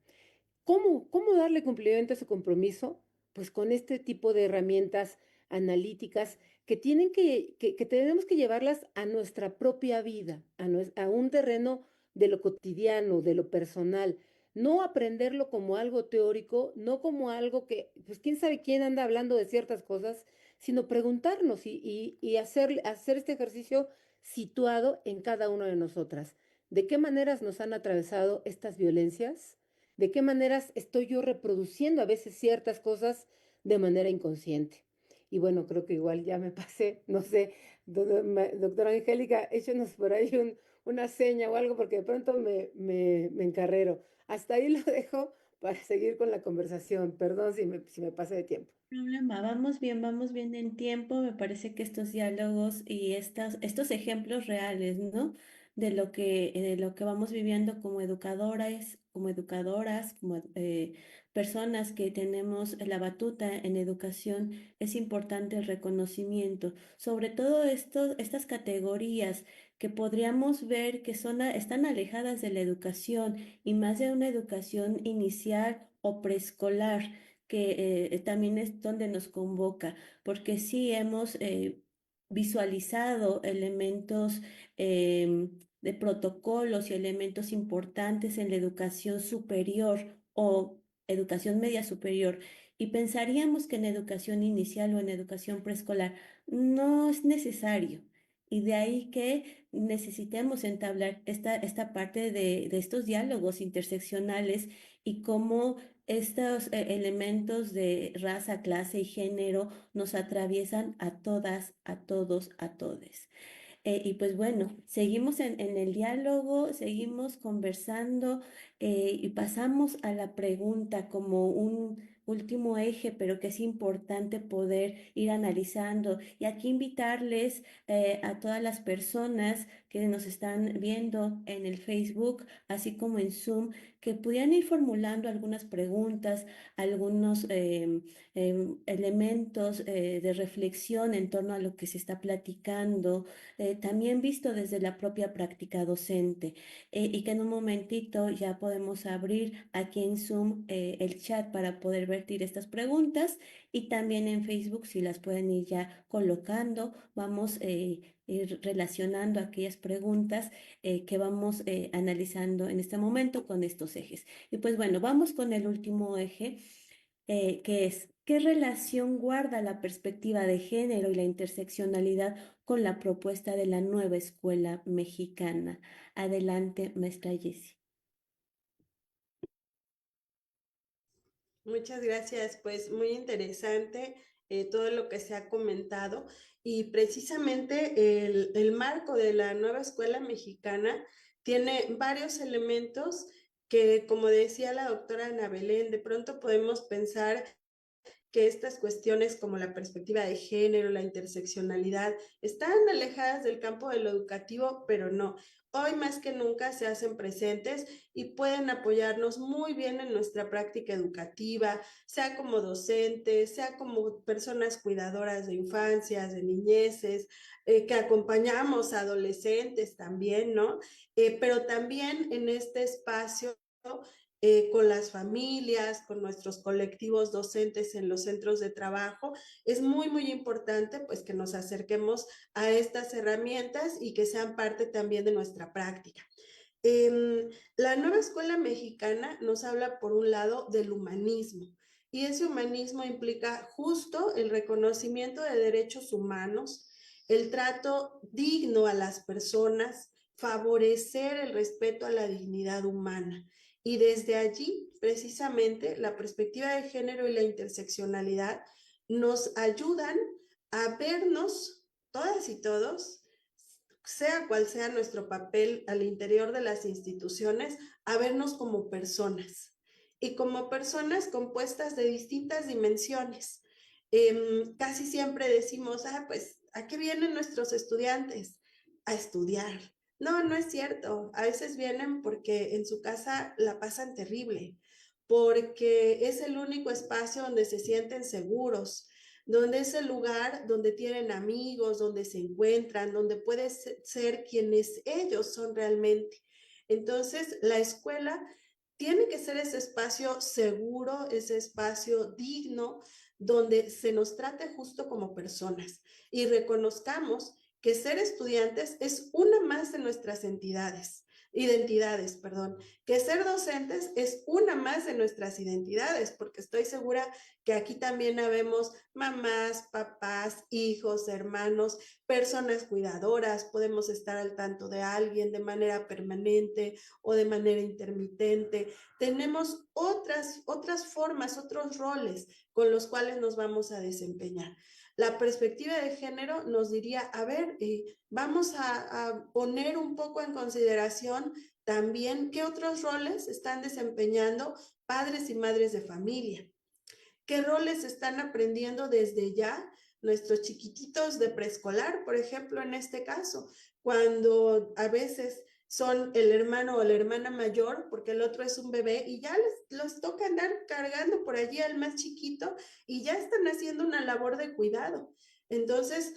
¿Cómo darle cumplimiento a ese compromiso? Pues con este tipo de herramientas analíticas que tenemos que llevarlas a nuestra propia vida, a un terreno de lo cotidiano, de lo personal. No aprenderlo como algo teórico, no como algo que, pues quién sabe quién anda hablando de ciertas cosas, sino preguntarnos y hacer este ejercicio situado en cada una de nosotras. ¿De qué maneras nos han atravesado estas violencias? ¿De qué maneras estoy yo reproduciendo a veces ciertas cosas de manera inconsciente? Y bueno, creo que igual ya me pasé, no sé, doctora Angélica, échenos por ahí una seña o algo, porque de pronto me encarrero. Hasta ahí lo dejo para seguir con la conversación. Perdón si me pasé de tiempo. Problema, vamos bien en tiempo. Me parece que estos diálogos y estos ejemplos reales, ¿no? De lo que vamos viviendo como educadoras, como personas que tenemos la batuta en educación, es importante el reconocimiento. Sobre todo estas categorías que podríamos ver que están alejadas de la educación y más de una educación inicial o preescolar que también es donde nos convoca, porque sí hemos visualizado elementos de protocolos y elementos importantes en la educación superior o educación media superior, y pensaríamos que en educación inicial o en educación preescolar no es necesario. Y de ahí que necesitemos entablar esta parte de estos diálogos interseccionales y cómo estos elementos de raza, clase y género nos atraviesan a todas, a todos, a todes. Y pues bueno, seguimos en el diálogo, seguimos conversando y pasamos a la pregunta como un último eje, pero que es importante poder ir analizando. Y aquí invitarles a todas las personas que nos están viendo en el Facebook, así como en Zoom, que pudieran ir formulando algunas preguntas, algunos elementos de reflexión en torno a lo que se está platicando, también visto desde la propia práctica docente, y que en un momentito ya podemos abrir aquí en Zoom el chat para poder vertir estas preguntas, y también en Facebook si las pueden ir ya colocando, vamos ir relacionando aquellas preguntas que vamos analizando en este momento con estos ejes. Y pues bueno, vamos con el último eje, que es: ¿qué relación guarda la perspectiva de género y la interseccionalidad con la propuesta de la nueva escuela mexicana? Adelante, maestra Jessie. Muchas gracias, pues muy interesante todo lo que se ha comentado y precisamente el marco de la nueva escuela mexicana tiene varios elementos que, como decía la doctora Ana Belén, de pronto podemos pensar que estas cuestiones como la perspectiva de género, la interseccionalidad, están alejadas del campo de lo educativo, pero no. Hoy más que nunca se hacen presentes y pueden apoyarnos muy bien en nuestra práctica educativa, sea como docentes, sea como personas cuidadoras de infancias, de niñeces, que acompañamos a adolescentes también, ¿no? Pero también en este espacio con las familias, con nuestros colectivos docentes en los centros de trabajo, es muy, muy importante pues que nos acerquemos a estas herramientas y que sean parte también de nuestra práctica. La nueva escuela mexicana nos habla, por un lado, del humanismo, y ese humanismo implica justo el reconocimiento de derechos humanos, el trato digno a las personas, favorecer el respeto a la dignidad humana. Y desde allí, precisamente, la perspectiva de género y la interseccionalidad nos ayudan a vernos todas y todos, sea cual sea nuestro papel al interior de las instituciones, a vernos como personas y como personas compuestas de distintas dimensiones. Casi siempre decimos, pues, ¿a qué vienen nuestros estudiantes? A estudiar. No, no es cierto. A veces vienen porque en su casa la pasan terrible, porque es el único espacio donde se sienten seguros, donde es el lugar donde tienen amigos, donde se encuentran, donde pueden ser quienes ellos son realmente. Entonces, la escuela tiene que ser ese espacio seguro, ese espacio digno, donde se nos trate justo como personas y reconozcamos que ser estudiantes es una más de nuestras identidades, perdón, que ser docentes es una más de nuestras identidades, porque estoy segura que aquí también habemos mamás, papás, hijos, hermanos, personas cuidadoras, podemos estar al tanto de alguien de manera permanente o de manera intermitente. Tenemos otras formas, otros roles con los cuales nos vamos a desempeñar. La perspectiva de género nos diría, a ver, vamos a poner un poco en consideración también qué otros roles están desempeñando padres y madres de familia, qué roles están aprendiendo desde ya nuestros chiquititos de preescolar, por ejemplo, en este caso, cuando a veces son el hermano o la hermana mayor, porque el otro es un bebé, y ya les toca andar cargando por allí al más chiquito y ya están haciendo una labor de cuidado. Entonces,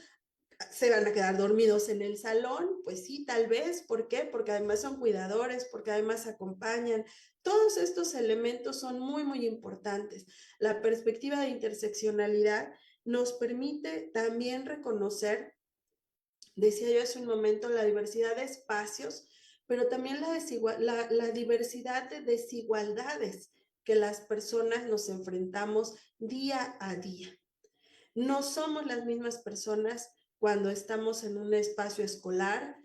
¿se van a quedar dormidos en el salón? Pues sí, tal vez. ¿Por qué? Porque además son cuidadores, porque además acompañan. Todos estos elementos son muy, muy importantes. La perspectiva de interseccionalidad nos permite también reconocer, decía yo hace un momento, la diversidad de espacios, pero también la diversidad de desigualdades que las personas nos enfrentamos día a día. No somos las mismas personas cuando estamos en un espacio escolar.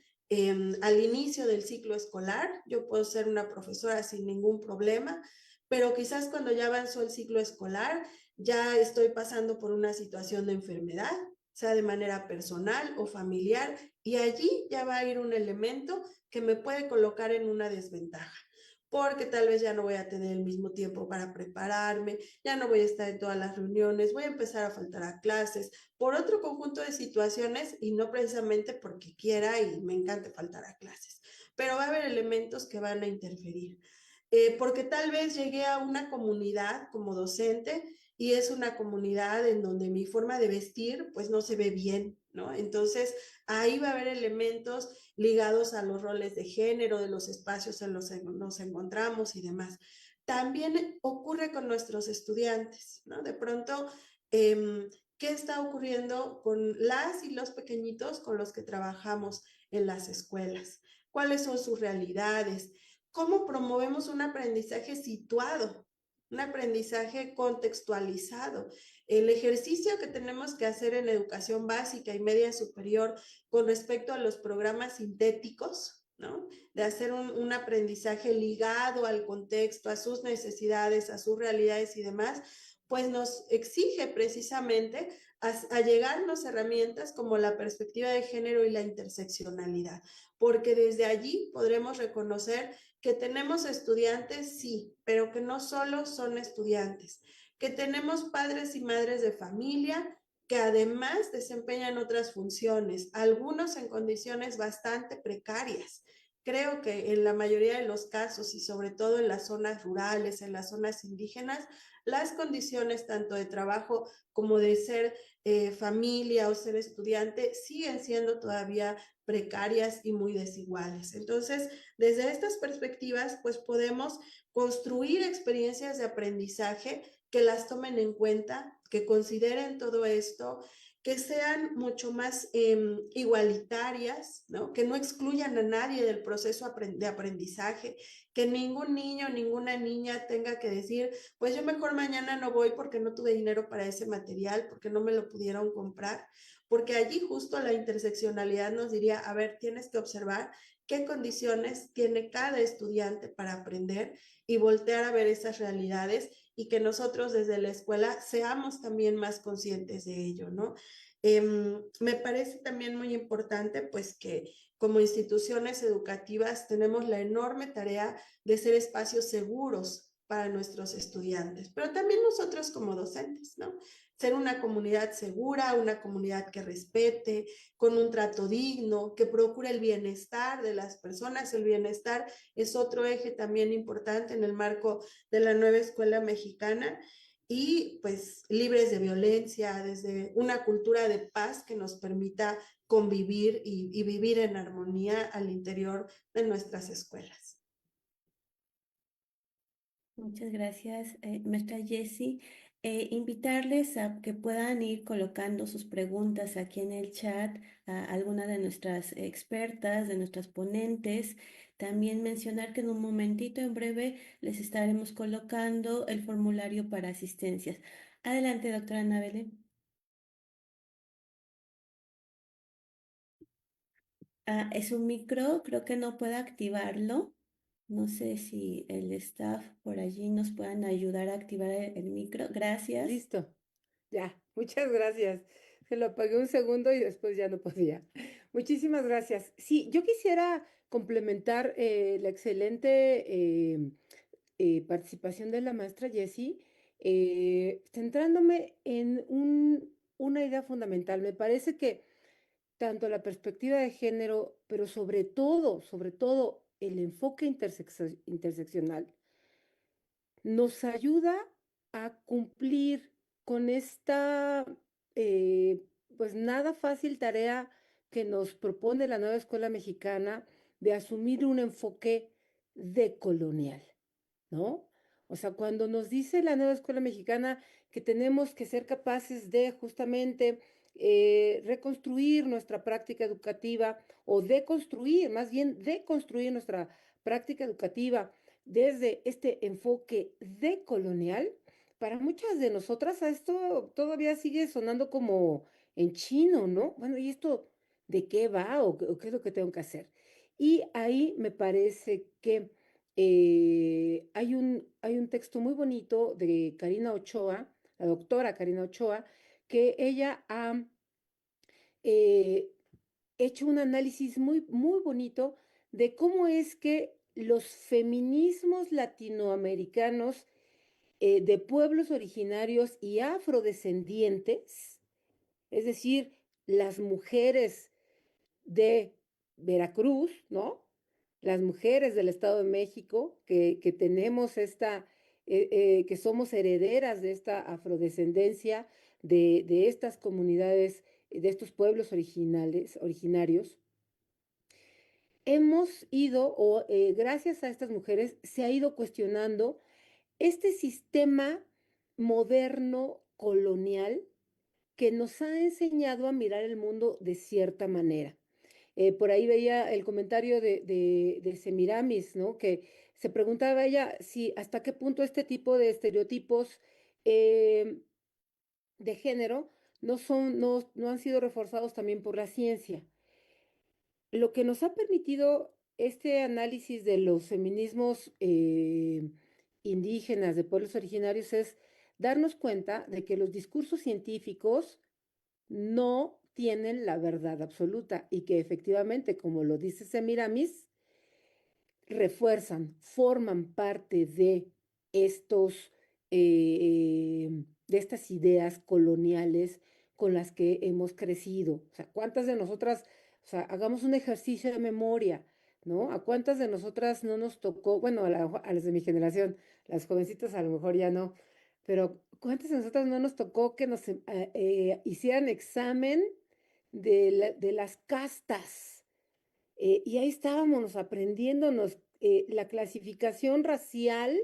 Al inicio del ciclo escolar, yo puedo ser una profesora sin ningún problema, pero quizás cuando ya avanzó el ciclo escolar, ya estoy pasando por una situación de enfermedad, sea de manera personal o familiar, y allí ya va a ir un elemento que me puede colocar en una desventaja. porque tal vez ya no voy a tener el mismo tiempo para prepararme, ya no voy a estar en todas las reuniones, voy a empezar a faltar a clases, por otro conjunto de situaciones y no precisamente porque quiera y me encante faltar a clases, pero va a haber elementos que van a interferir. Porque tal vez llegué a una comunidad como docente y es una comunidad en donde mi forma de vestir pues no se ve bien, ¿no? Entonces ahí va a haber elementos ligados a los roles de género, de los espacios en los que nos encontramos y demás. También ocurre con nuestros estudiantes, ¿no? De pronto, ¿qué está ocurriendo con las y los pequeñitos con los que trabajamos en las escuelas? ¿Cuáles son sus realidades? ¿Cómo promovemos un aprendizaje situado? Un aprendizaje contextualizado. El ejercicio que tenemos que hacer en educación básica y media superior con respecto a los programas sintéticos, ¿no? De hacer un aprendizaje ligado al contexto, a sus necesidades, a sus realidades y demás, pues nos exige precisamente a llegarnos herramientas como la perspectiva de género y la interseccionalidad, porque desde allí podremos reconocer que tenemos estudiantes, sí, pero que no solo son estudiantes, que tenemos padres y madres de familia que además desempeñan otras funciones, algunos en condiciones bastante precarias. Creo que en la mayoría de los casos y sobre todo en las zonas rurales, en las zonas indígenas, las condiciones tanto de trabajo como de ser familia o ser estudiante siguen siendo todavía precarias y muy desiguales. Entonces, desde estas perspectivas, pues podemos construir experiencias de aprendizaje que las tomen en cuenta, que consideren todo esto, que sean mucho más igualitarias, ¿no? Que no excluyan a nadie del proceso de aprendizaje, que ningún niño, ninguna niña tenga que decir, pues yo mejor mañana no voy porque no tuve dinero para ese material, porque no me lo pudieron comprar, porque allí justo la interseccionalidad nos diría, a ver, tienes que observar qué condiciones tiene cada estudiante para aprender y voltear a ver esas realidades y que nosotros desde la escuela seamos también más conscientes de ello, ¿no? Me parece también muy importante pues que como instituciones educativas tenemos la enorme tarea de ser espacios seguros para nuestros estudiantes, pero también nosotros como docentes, ¿no? Ser una comunidad segura, una comunidad que respete, con un trato digno, que procure el bienestar de las personas. El bienestar es otro eje también importante en el marco de la nueva escuela mexicana y pues libres de violencia, desde una cultura de paz que nos permita convivir y vivir en armonía al interior de nuestras escuelas. Muchas gracias, maestra Jessie. Invitarles a que puedan ir colocando sus preguntas aquí en el chat a alguna de nuestras expertas, de nuestras ponentes. También mencionar que en un momentito, en breve, les estaremos colocando el formulario para asistencias. Adelante, doctora Anabel. Es un micro, creo que no puedo activarlo. No sé si el staff por allí nos puedan ayudar a activar el micro. Gracias. Listo. Ya, muchas gracias. Se lo apagué un segundo y después ya no podía. Muchísimas gracias. Sí, yo quisiera complementar la excelente participación de la maestra Jessie, centrándome en una idea fundamental. Me parece que tanto la perspectiva de género, pero sobre todo el enfoque interseccional, nos ayuda a cumplir con esta, pues nada fácil tarea que nos propone la nueva escuela mexicana de asumir un enfoque decolonial, ¿no? O sea, cuando nos dice la nueva escuela mexicana que tenemos que ser capaces de justamente reconstruir nuestra práctica educativa o deconstruir, más bien deconstruir nuestra práctica educativa desde este enfoque decolonial, para muchas de nosotras esto todavía sigue sonando como en chino, ¿no? Bueno, ¿y esto de qué va o qué es lo que tengo que hacer? Y ahí me parece que hay un texto muy bonito de Karina Ochoa, la doctora Karina Ochoa, que ella ha eh, hecho un análisis muy bonito de cómo es que los feminismos latinoamericanos de pueblos originarios y afrodescendientes, es decir, las mujeres de Veracruz, ¿no? Las mujeres del Estado de México, que tenemos que somos herederas de esta afrodescendencia, de estas comunidades, de estos pueblos originarios, hemos ido, o gracias a estas mujeres, se ha ido cuestionando este sistema moderno colonial que nos ha enseñado a mirar el mundo de cierta manera. Por ahí veía el comentario de Semiramis, ¿no? Que se preguntaba ella si hasta qué punto este tipo de estereotipos de género no han sido reforzados también por la ciencia. Lo que nos ha permitido este análisis de los feminismos indígenas de pueblos originarios es darnos cuenta de que los discursos científicos no tienen la verdad absoluta y que efectivamente, como lo dice Semiramis, refuerzan, forman parte de estos, de estas ideas coloniales con las que hemos crecido. O sea, ¿cuántas de nosotras, o sea, hagamos un ejercicio de memoria, ¿no? ¿A cuántas de nosotras no nos tocó, bueno, a las de mi generación, las jovencitas a lo mejor ya no, pero ¿cuántas de nosotras no nos tocó que nos hicieran examen de las castas? Y ahí estábamos aprendiéndonos la clasificación racial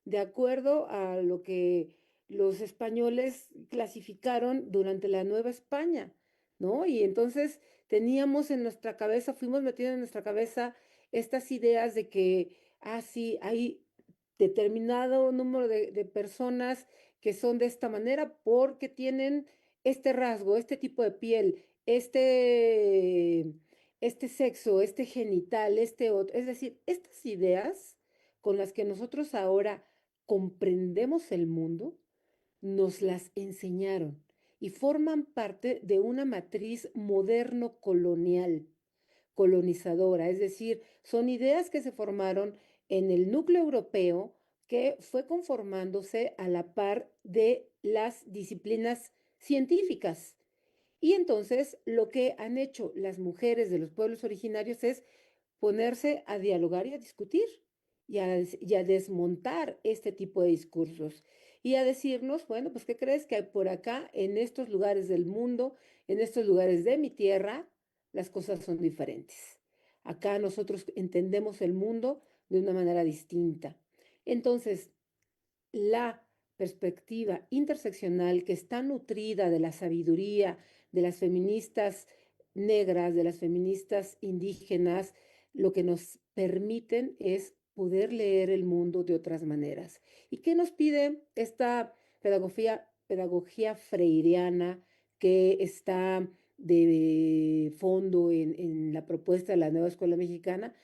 de acuerdo a lo que los españoles clasificaron durante la Nueva España, ¿no? Y entonces teníamos en nuestra cabeza, fuimos metiendo en nuestra cabeza estas ideas de que, sí, hay determinado número de personas que son de esta manera porque tienen este rasgo, este tipo de piel, este sexo, este genital, este otro. Es decir, estas ideas con las que nosotros ahora comprendemos el mundo, nos las enseñaron y forman parte de una matriz moderno colonial, colonizadora, es decir, son ideas que se formaron en el núcleo europeo que fue conformándose a la par de las disciplinas científicas. Y entonces lo que han hecho las mujeres de los pueblos originarios es ponerse a dialogar y a discutir y a desmontar este tipo de discursos y a decirnos, bueno, pues ¿qué crees que por acá, en estos lugares del mundo, en estos lugares de mi tierra, las cosas son diferentes? Acá nosotros entendemos el mundo de una manera distinta. Entonces, la perspectiva interseccional que está nutrida de la sabiduría de las feministas negras, de las feministas indígenas, lo que nos permiten es poder leer el mundo de otras maneras. ¿Y qué nos pide esta pedagogía freiriana que está de fondo en la propuesta de la nueva escuela mexicana?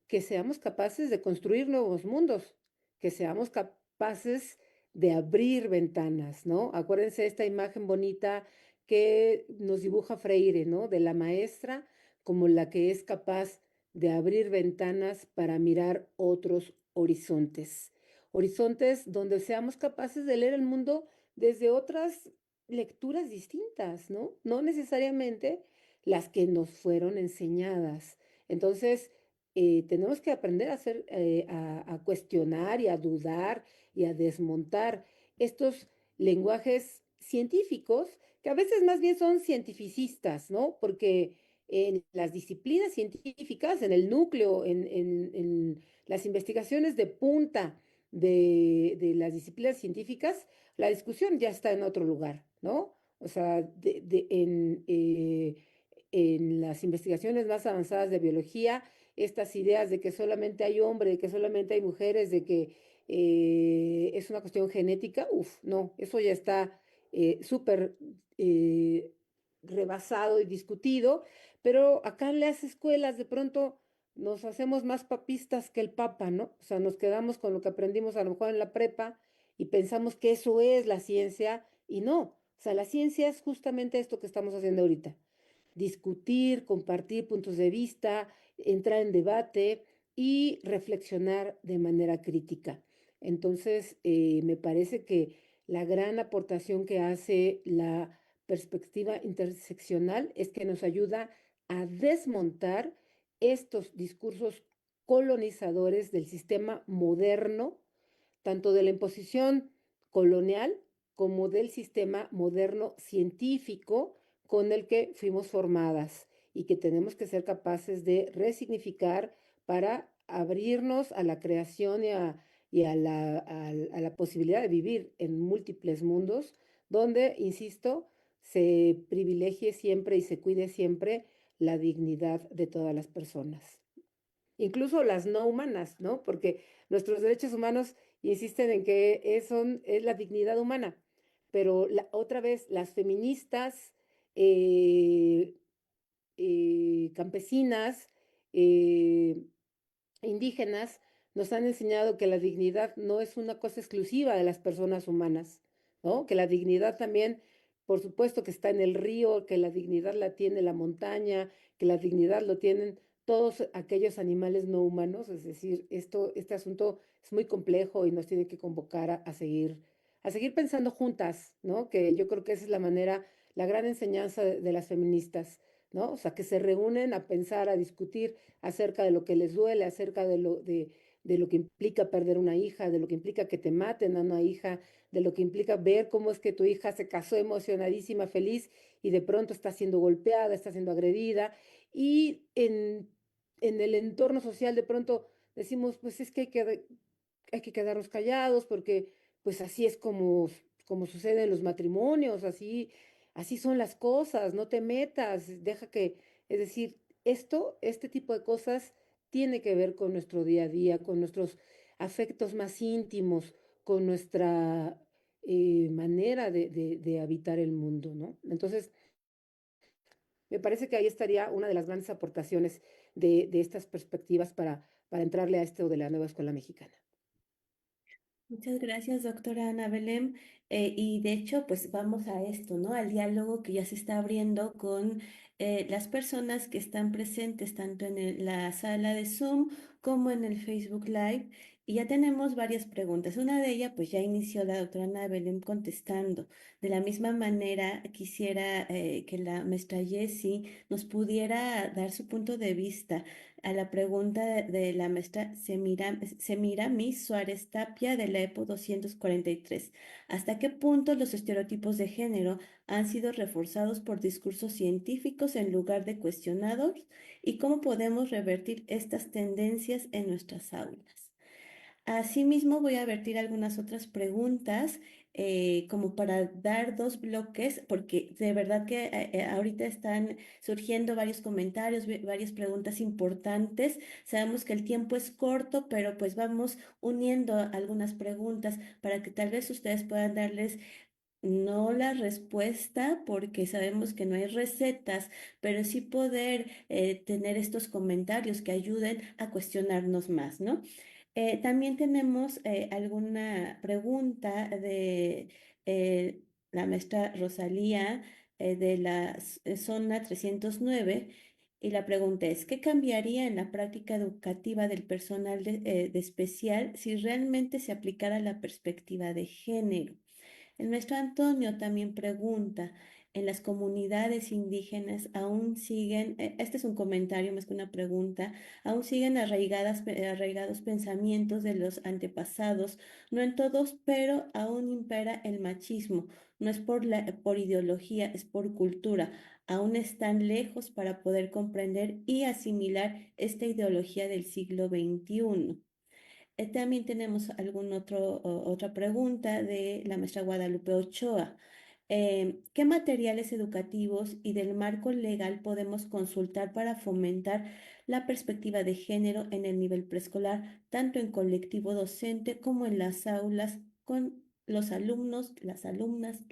Que seamos capaces de construir nuevos mundos, que seamos capaces de abrir ventanas, ¿no? Acuérdense de esta imagen bonita que nos dibuja Freire, ¿no? De la maestra como la que es capaz de abrir ventanas para mirar otros horizontes. Horizontes donde seamos capaces de leer el mundo desde otras lecturas distintas, ¿no? No necesariamente las que nos fueron enseñadas. Entonces, tenemos que aprender a cuestionar y a dudar y a desmontar estos lenguajes científicos que a veces más bien son cientificistas, ¿no? Porque en las disciplinas científicas, en el núcleo, en las investigaciones de punta de las disciplinas científicas, la discusión ya está en otro lugar, ¿no? O sea, en las investigaciones más avanzadas de biología, estas ideas de que solamente hay hombres, de que solamente hay mujeres, de que es una cuestión genética, no, eso ya está súper rebasado y discutido, pero acá en las escuelas de pronto nos hacemos más papistas que el Papa, ¿no? O sea, nos quedamos con lo que aprendimos a lo mejor en la prepa y pensamos que eso es la ciencia y no. O sea, la ciencia es justamente esto que estamos haciendo ahorita: discutir, compartir puntos de vista, entrar en debate, y reflexionar de manera crítica. Entonces, me parece que la gran aportación que hace la perspectiva interseccional es que nos ayuda a desmontar estos discursos colonizadores del sistema moderno, tanto de la imposición colonial como del sistema moderno científico con el que fuimos formadas y que tenemos que ser capaces de resignificar para abrirnos a la creación y a la posibilidad de vivir en múltiples mundos donde, insisto, se privilegie siempre y se cuide siempre la dignidad de todas las personas, incluso las no humanas, ¿no? Porque nuestros derechos humanos insisten en que es la dignidad humana, pero otra vez las feministas, eh, campesinas, eh, indígenas, nos han enseñado que la dignidad no es una cosa exclusiva de las personas humanas, ¿no? Que la dignidad también, por supuesto que está en el río, que la dignidad la tiene la montaña, que la dignidad lo tienen todos aquellos animales no humanos, es decir, este asunto es muy complejo y nos tiene que convocar a seguir pensando juntas, ¿no? Que yo creo que esa es la manera, la gran enseñanza de las feministas, ¿no? O sea, que se reúnen a pensar, a discutir acerca de lo que les duele, acerca de lo que implica perder una hija, de lo que implica que te maten a una hija, de lo que implica ver cómo es que tu hija se casó emocionadísima, feliz, y de pronto está siendo golpeada, está siendo agredida, y en el entorno social de pronto decimos, pues es que hay que quedarnos callados porque pues así es como sucede en los matrimonios, así son las cosas, no te metas, deja que, es decir, este tipo de cosas tiene que ver con nuestro día a día, con nuestros afectos más íntimos, con nuestra manera de habitar el mundo, ¿no? Entonces, me parece que ahí estaría una de las grandes aportaciones de estas perspectivas para entrarle a esto de la nueva escuela mexicana. Muchas gracias, doctora Ana Belén. Y de hecho, pues vamos a esto, ¿no? Al diálogo que ya se está abriendo con las personas que están presentes tanto en la sala de Zoom como en el Facebook Live. Y ya tenemos varias preguntas. Una de ellas, pues ya inició la doctora Ana Belén contestando. De la misma manera, quisiera que la maestra Jessie nos pudiera dar su punto de vista a la pregunta de la maestra Semiramis Suárez Tapia de la EPO 243. ¿Hasta qué punto los estereotipos de género han sido reforzados por discursos científicos en lugar de cuestionados? ¿Y cómo podemos revertir estas tendencias en nuestras aulas? Asimismo, voy a vertir algunas otras preguntas como para dar dos bloques, porque de verdad que ahorita están surgiendo varios comentarios, varias preguntas importantes. Sabemos que el tiempo es corto, pero pues vamos uniendo algunas preguntas para que tal vez ustedes puedan darles no la respuesta, porque sabemos que no hay recetas, pero sí poder tener estos comentarios que ayuden a cuestionarnos más, ¿no? También tenemos alguna pregunta de la maestra Rosalía de la zona 309 y la pregunta es, ¿qué cambiaría en la práctica educativa del personal de especial si realmente se aplicara la perspectiva de género? El maestro Antonio también pregunta, ¿en las comunidades indígenas aún siguen, este es un comentario más que una pregunta, aún siguen arraigados pensamientos de los antepasados? No en todos, pero aún impera el machismo. No es por ideología, es por cultura. Aún están lejos para poder comprender y asimilar esta ideología del siglo XXI. También tenemos otra pregunta de la maestra Guadalupe Ochoa. ¿Qué materiales educativos y del marco legal podemos consultar para fomentar la perspectiva de género en el nivel preescolar, tanto en colectivo docente como en las aulas con los alumnos, las alumnas,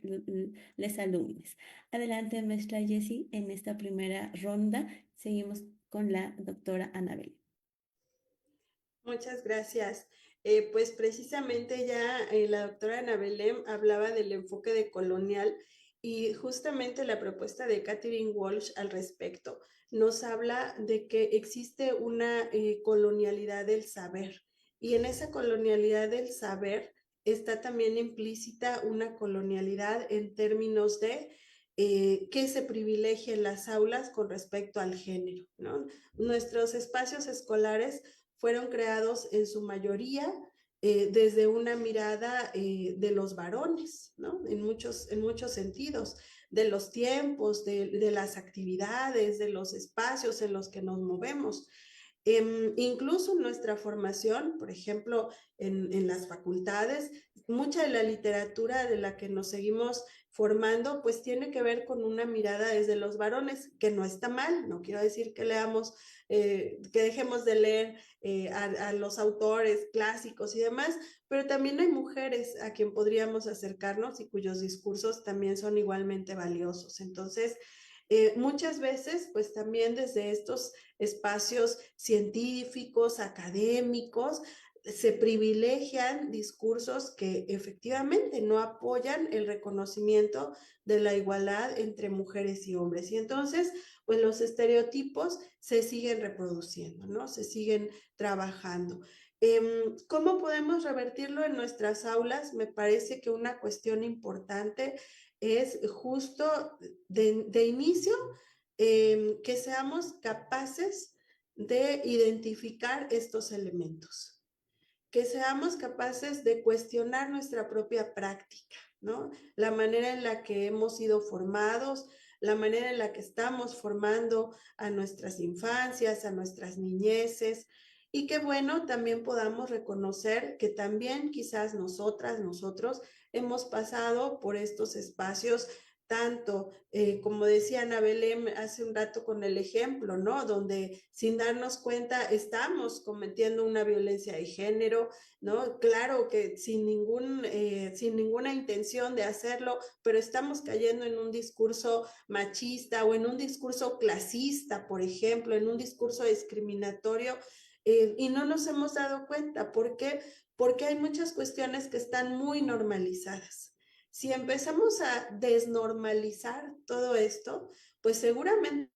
les alumnos? Adelante, maestra Jessie, en esta primera ronda. Seguimos con la doctora Anabel. Muchas gracias. Pues precisamente ya la doctora Ana Belén hablaba del enfoque de colonial Y justamente la propuesta de Catherine Walsh al respecto nos habla de que existe una colonialidad del saber. Y en esa colonialidad del saber está también implícita una colonialidad en términos de qué se privilegia en las aulas con respecto al género, ¿no? Nuestros espacios escolares fueron creados en su mayoría desde una mirada de los varones, ¿no? En muchos sentidos, de los tiempos, de las actividades, de los espacios en los que nos movemos. Incluso en nuestra formación, por ejemplo, en las facultades, mucha de la literatura de la que nos seguimos formando, pues tiene que ver con una mirada desde los varones, que no está mal, no quiero decir que leamos, que dejemos de leer a los autores clásicos y demás, pero también hay mujeres a quien podríamos acercarnos y cuyos discursos también son igualmente valiosos. Entonces, muchas veces, pues también desde estos espacios científicos, académicos, se privilegian discursos que efectivamente no apoyan el reconocimiento de la igualdad entre mujeres y hombres. Y entonces, pues los estereotipos se siguen reproduciendo, ¿no? Se siguen trabajando. ¿Cómo podemos revertirlo en nuestras aulas? Me parece que una cuestión importante es justo de inicio que seamos capaces de identificar estos elementos, que seamos capaces de cuestionar nuestra propia práctica, ¿no? La manera en la que hemos sido formados, la manera en la que estamos formando a nuestras infancias, a nuestras niñeces, y que bueno, también podamos reconocer que también quizás nosotras, nosotros, hemos pasado por estos espacios tanto, como decía Ana Belén hace un rato con el ejemplo, ¿no? Donde sin darnos cuenta estamos cometiendo una violencia de género, ¿no? Claro que sin ninguna intención de hacerlo, pero estamos cayendo en un discurso machista o en un discurso clasista, por ejemplo, en un discurso discriminatorio, y no nos hemos dado cuenta. ¿Por qué? Porque hay muchas cuestiones que están muy normalizadas. Si empezamos a desnormalizar todo esto, pues seguramente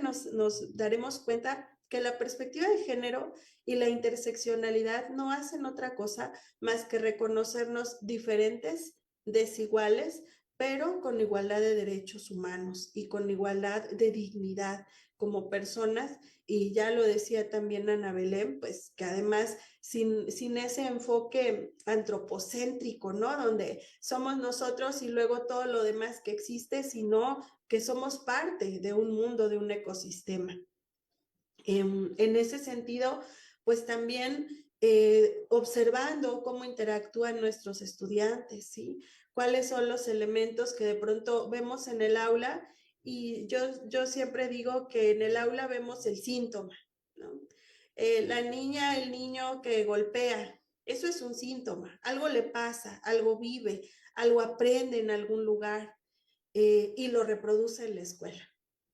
nos daremos cuenta que la perspectiva de género y la interseccionalidad no hacen otra cosa más que reconocernos diferentes, desiguales, pero con igualdad de derechos humanos y con igualdad de dignidad como personas. Y ya lo decía también Ana Belén, pues que además sin ese enfoque antropocéntrico, ¿no? Donde somos nosotros y luego todo lo demás que existe, sino que somos parte de un mundo, de un ecosistema. En ese sentido, pues también observando cómo interactúan nuestros estudiantes, ¿sí? Cuáles son los elementos que de pronto vemos en el aula, y yo siempre digo que en el aula vemos el síntoma, ¿no? La niña, el niño que golpea, eso es un síntoma, algo le pasa, algo vive, algo aprende en algún lugar, y lo reproduce en la escuela,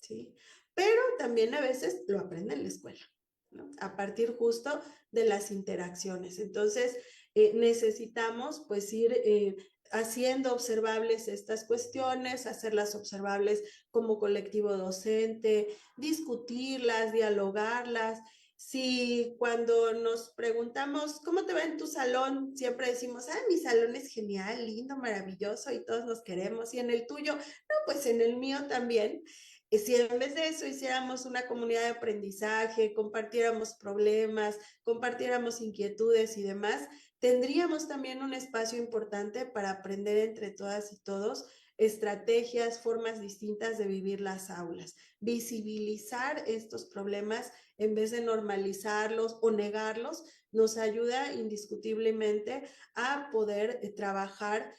¿sí? Pero también a veces lo aprende en la escuela, ¿no? A partir justo de las interacciones. Entonces, necesitamos pues ir haciendo observables estas cuestiones, hacerlas observables como colectivo docente, discutirlas, dialogarlas. Si cuando nos preguntamos, ¿cómo te va en tu salón? Siempre decimos, ah, mi salón es genial, lindo, maravilloso y todos nos queremos. Y en el tuyo, no, pues en el mío también. Si en vez de eso hiciéramos una comunidad de aprendizaje, compartiéramos problemas, compartiéramos inquietudes y demás, tendríamos también un espacio importante para aprender entre todas y todos estrategias, formas distintas de vivir las aulas, visibilizar estos problemas en vez de normalizarlos o negarlos, nos ayuda indiscutiblemente a poder trabajar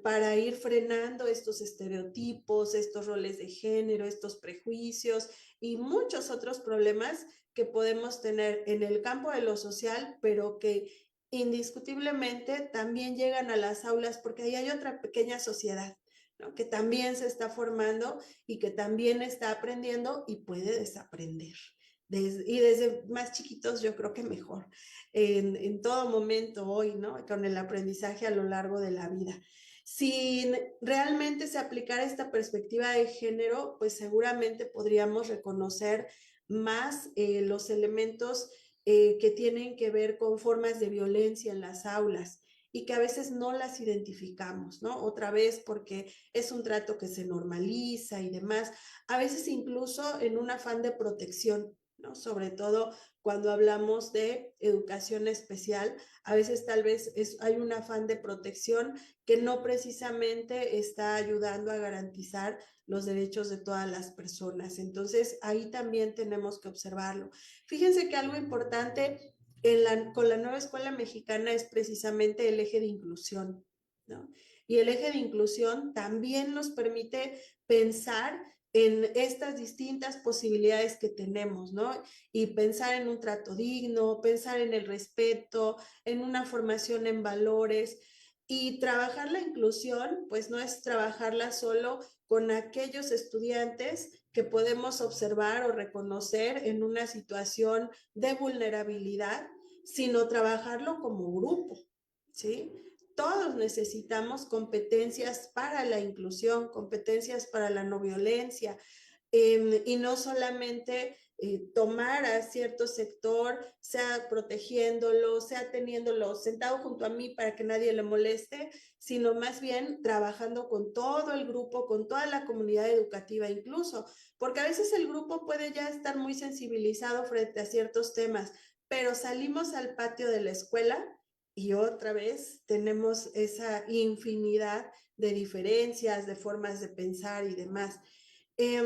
para ir frenando estos estereotipos, estos roles de género, estos prejuicios y muchos otros problemas que podemos tener en el campo de lo social, pero que indiscutiblemente también llegan a las aulas porque ahí hay otra pequeña sociedad, ¿no? Que también se está formando y que también está aprendiendo y puede desaprender. Y desde más chiquitos yo creo que mejor, en todo momento hoy, ¿no? Con el aprendizaje a lo largo de la vida. Si realmente se aplicara esta perspectiva de género, pues seguramente podríamos reconocer más los elementos que tienen que ver con formas de violencia en las aulas y que a veces no las identificamos, ¿no? Otra vez porque es un trato que se normaliza y demás, a veces incluso en un afán de protección, ¿no? Sobre todo cuando hablamos de educación especial, a veces tal vez hay un afán de protección que no precisamente está ayudando a garantizar los derechos de todas las personas. Entonces, ahí también tenemos que observarlo. Fíjense que algo importante con la nueva escuela mexicana es precisamente el eje de inclusión, ¿no? Y el eje de inclusión también nos permite pensar en estas distintas posibilidades que tenemos, ¿no? Y pensar en un trato digno, pensar en el respeto, en una formación en valores. Y trabajar la inclusión, pues no es trabajarla solo con aquellos estudiantes que podemos observar o reconocer en una situación de vulnerabilidad, sino trabajarlo como grupo, ¿sí? Todos necesitamos competencias para la inclusión, competencias para la no violencia, y no solamente tomar a cierto sector, sea protegiéndolo, sea teniéndolo sentado junto a mí para que nadie le moleste, sino más bien trabajando con todo el grupo, con toda la comunidad educativa incluso, porque a veces el grupo puede ya estar muy sensibilizado frente a ciertos temas, pero salimos al patio de la escuela y otra vez tenemos esa infinidad de diferencias, de formas de pensar y demás. Eh,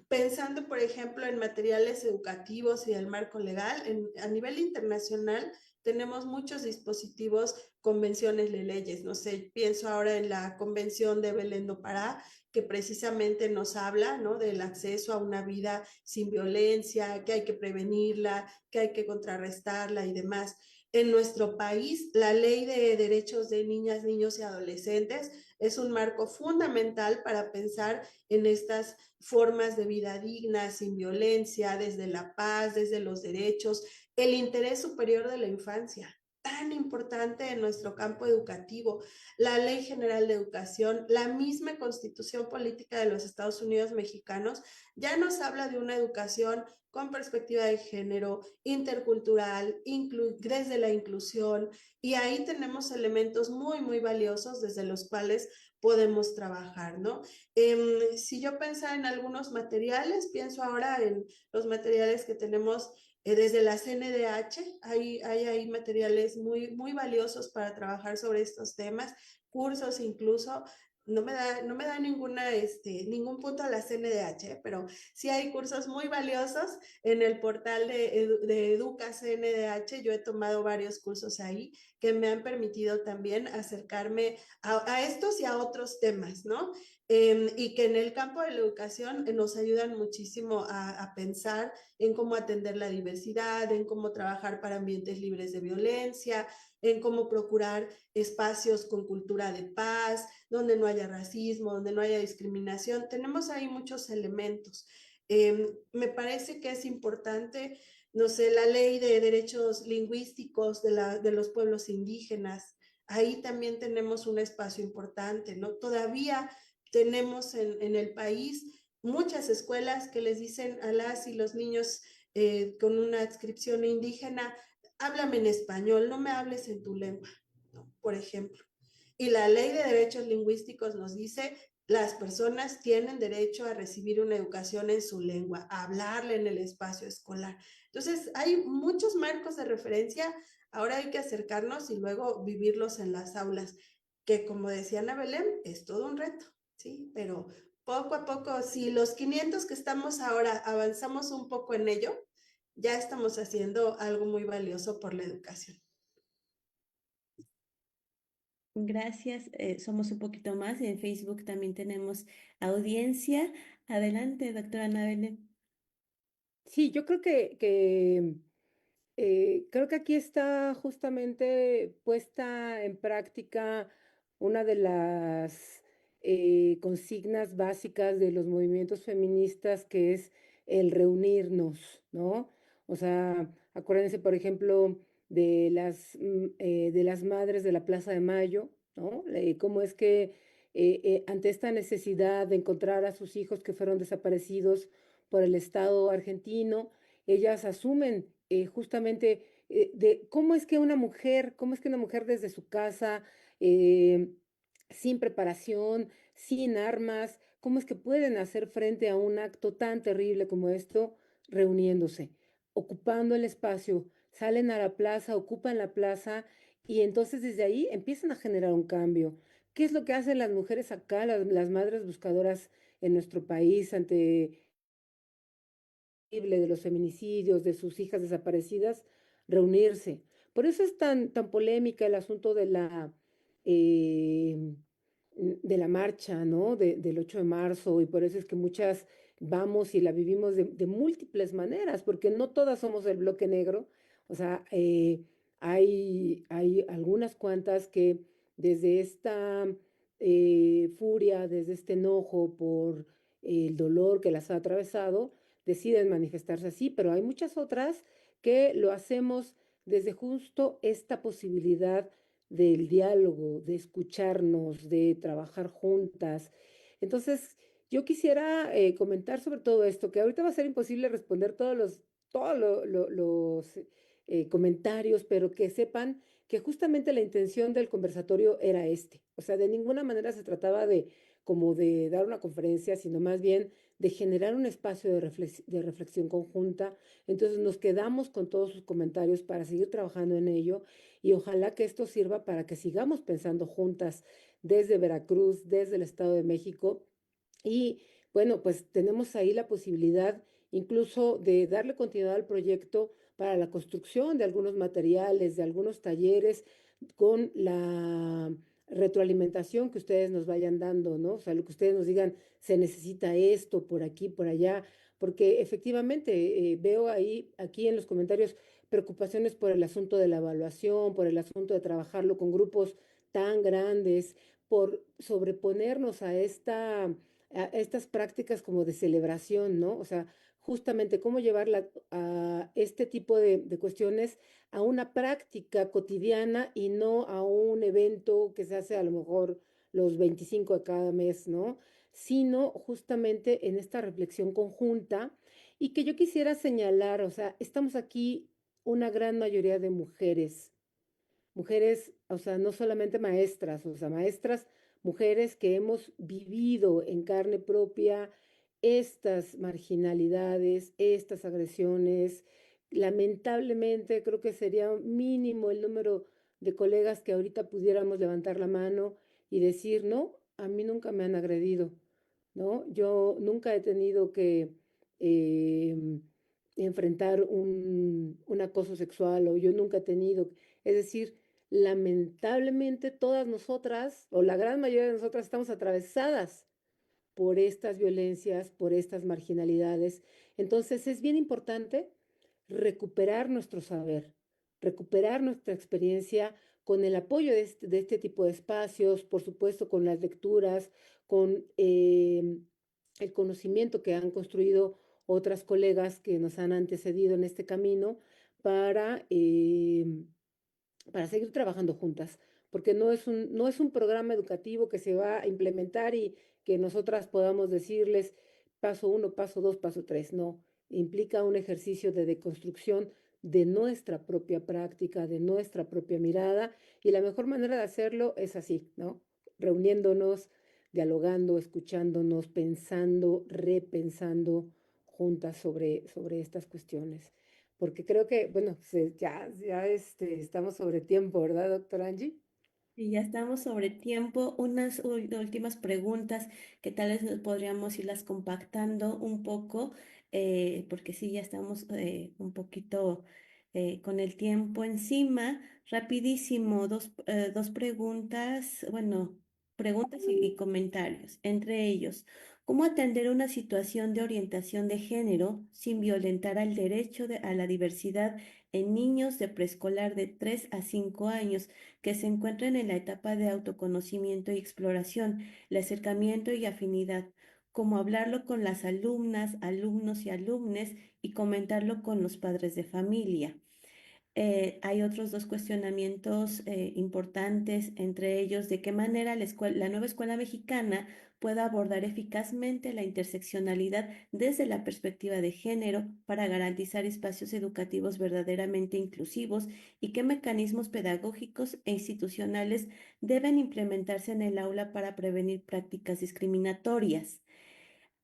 Pensando, por ejemplo, en materiales educativos y el marco legal, a nivel internacional tenemos muchos dispositivos, convenciones de leyes. No sé, pienso ahora en la Convención de Belén do Pará, que precisamente nos habla, ¿no?, del acceso a una vida sin violencia, que hay que prevenirla, que hay que contrarrestarla y demás. En nuestro país, la Ley de Derechos de Niñas, Niños y Adolescentes es un marco fundamental para pensar en estas formas de vida digna, sin violencia, desde la paz, desde los derechos, el interés superior de la infancia, tan importante en nuestro campo educativo, la Ley General de Educación, la misma Constitución Política de los Estados Unidos Mexicanos, ya nos habla de una educación con perspectiva de género, intercultural, desde la inclusión, y ahí tenemos elementos muy, muy valiosos desde los cuales podemos trabajar, ¿no? Si yo pensara en algunos materiales, pienso ahora en los materiales que tenemos desde la CNDH, hay materiales muy, muy valiosos para trabajar sobre estos temas, cursos incluso. No me da ningún punto a la CNDH, pero sí hay cursos muy valiosos en el portal de Educa CNDH. Yo he tomado varios cursos ahí que me han permitido también acercarme a estos y a otros temas, ¿no? Y que en el campo de la educación nos ayudan muchísimo a pensar en cómo atender la diversidad, en cómo trabajar para ambientes libres de violencia, en cómo procurar espacios con cultura de paz, donde no haya racismo, donde no haya discriminación. Tenemos ahí muchos elementos. Me parece que es importante, no sé, la ley de derechos lingüísticos de los pueblos indígenas. Ahí también tenemos un espacio importante, ¿no? Todavía tenemos en el país muchas escuelas que les dicen a las y los niños con una adscripción indígena, háblame en español, no me hables en tu lengua, ¿no? Por ejemplo. Y la ley de derechos lingüísticos nos dice, las personas tienen derecho a recibir una educación en su lengua, a hablarle en el espacio escolar. Entonces, hay muchos marcos de referencia, ahora hay que acercarnos y luego vivirlos en las aulas, que como decía Ana Belén, es todo un reto, ¿sí? Pero poco a poco, si los 500 que estamos ahora avanzamos un poco en ello, ya estamos haciendo algo muy valioso por la educación. Gracias. Somos un poquito más. En Facebook también tenemos audiencia. Adelante, doctora Anabel. Sí, yo creo creo que aquí está justamente puesta en práctica una de las consignas básicas de los movimientos feministas, que es el reunirnos, ¿no? O sea, acuérdense, por ejemplo, de las madres de la Plaza de Mayo, ¿no? Cómo es que ante esta necesidad de encontrar a sus hijos que fueron desaparecidos por el Estado argentino, ellas asumen justamente de cómo es que una mujer desde su casa, eh, sin preparación, sin armas, cómo es que pueden hacer frente a un acto tan terrible como esto, reuniéndose, ocupando el espacio, salen a la plaza, ocupan la plaza y entonces desde ahí empiezan a generar un cambio. ¿Qué es lo que hacen las mujeres acá, las madres buscadoras en nuestro país ante de los feminicidios, de sus hijas desaparecidas, reunirse? Por eso es tan polémica el asunto eh, de la marcha, ¿no? Del 8 de marzo, y por eso es que muchas vamos y la vivimos de múltiples maneras, porque no todas somos el bloque negro, o sea, hay algunas cuantas que desde esta furia, desde este enojo por el dolor que las ha atravesado, deciden manifestarse así, pero hay muchas otras que lo hacemos desde justo esta posibilidad del diálogo, de escucharnos, de trabajar juntas. Entonces, yo quisiera comentar sobre todo esto, que ahorita va a ser imposible responder todos los comentarios, pero que sepan que justamente la intención del conversatorio era este. O sea, de ninguna manera se trataba de como de dar una conferencia, sino más bien de generar un espacio de reflexión conjunta. Entonces nos quedamos con todos sus comentarios para seguir trabajando en ello y ojalá que esto sirva para que sigamos pensando juntas desde Veracruz, desde el Estado de México. Y bueno, pues tenemos ahí la posibilidad incluso de darle continuidad al proyecto para la construcción de algunos materiales, de algunos talleres, con la retroalimentación que ustedes nos vayan dando, ¿no? O sea, lo que ustedes nos digan, se necesita esto por aquí, por allá, porque efectivamente veo ahí, aquí en los comentarios, preocupaciones por el asunto de la evaluación, por el asunto de trabajarlo con grupos tan grandes, por sobreponernos a estas prácticas como de celebración, ¿no? O sea, justamente cómo llevarla a este tipo de cuestiones a una práctica cotidiana y no a un evento que se hace a lo mejor los 25 de cada mes, ¿no? Sino justamente en esta reflexión conjunta y que yo quisiera señalar, o sea, estamos aquí una gran mayoría de mujeres, o sea, no solamente maestras, o sea, maestras, mujeres que hemos vivido en carne propia estas marginalidades, estas agresiones. Lamentablemente, creo que sería mínimo el número de colegas que ahorita pudiéramos levantar la mano y decir, no, a mí nunca me han agredido, ¿no? Yo nunca he tenido que eh, enfrentar un acoso sexual o yo nunca he tenido, es decir, lamentablemente todas nosotras, o la gran mayoría de nosotras, estamos atravesadas por estas violencias, por estas marginalidades. Entonces es bien importante recuperar nuestro saber, recuperar nuestra experiencia con el apoyo de este tipo de espacios, por supuesto con las lecturas, con el conocimiento que han construido otras colegas que nos han antecedido en este camino para para seguir trabajando juntas, porque no es un programa educativo que se va a implementar y que nosotras podamos decirles paso uno, paso dos, paso tres. No, implica un ejercicio de deconstrucción de nuestra propia práctica, de nuestra propia mirada, y la mejor manera de hacerlo es así, ¿no? Reuniéndonos, dialogando, escuchándonos, pensando, repensando juntas sobre estas cuestiones porque creo que, bueno, estamos sobre tiempo, ¿verdad, doctor Angie? Y ya estamos sobre tiempo. Unas últimas preguntas que tal vez podríamos irlas compactando un poco, porque sí, ya estamos un poquito con el tiempo encima. Rapidísimo, dos preguntas, bueno, preguntas y comentarios. Entre ellos, ¿cómo atender una situación de orientación de género sin violentar al derecho a la diversidad en niños de preescolar de 3 a 5 años? Que se encuentran en la etapa de autoconocimiento y exploración, el acercamiento y afinidad, como hablarlo con las alumnas, alumnos y alumnes y comentarlo con los padres de familia. Hay otros dos cuestionamientos importantes, entre ellos de qué manera la nueva escuela mexicana pueda abordar eficazmente la interseccionalidad desde la perspectiva de género para garantizar espacios educativos verdaderamente inclusivos y qué mecanismos pedagógicos e institucionales deben implementarse en el aula para prevenir prácticas discriminatorias.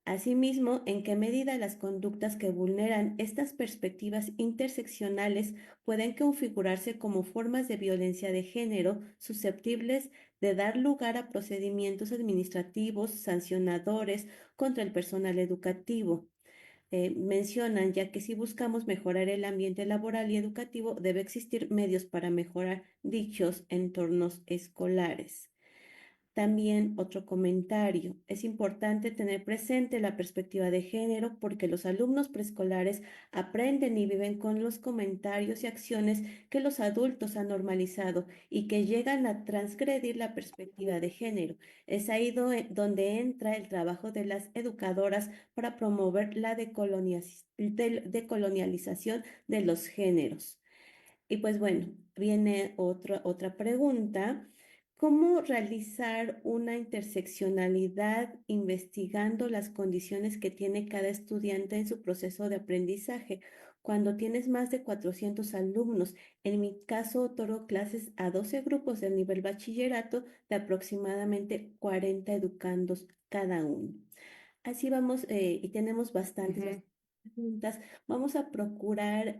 Asimismo, en qué medida las conductas que vulneran estas perspectivas interseccionales pueden configurarse como formas de violencia de género susceptibles de dar lugar a procedimientos administrativos sancionadores contra el personal educativo. Mencionan ya que si buscamos mejorar el ambiente laboral y educativo, debe existir medios para mejorar dichos entornos escolares. También otro comentario. Es importante tener presente la perspectiva de género porque los alumnos preescolares aprenden y viven con los comentarios y acciones que los adultos han normalizado y que llegan a transgredir la perspectiva de género. Es ahí donde entra el trabajo de las educadoras para promover la decolonialización de los géneros. Y pues bueno, viene otra pregunta. ¿Cómo realizar una interseccionalidad investigando las condiciones que tiene cada estudiante en su proceso de aprendizaje? Cuando tienes más de 400 alumnos, en mi caso otorgo clases a 12 grupos del nivel bachillerato de aproximadamente 40 educandos cada uno. Así vamos, y tenemos bastantes preguntas. Vamos a procurar,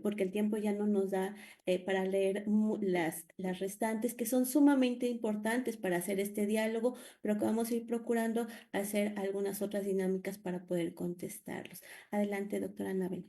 porque el tiempo ya no nos da para leer las restantes, que son sumamente importantes para hacer este diálogo, pero que vamos a ir procurando hacer algunas otras dinámicas para poder contestarlos. Adelante, doctora Anabel.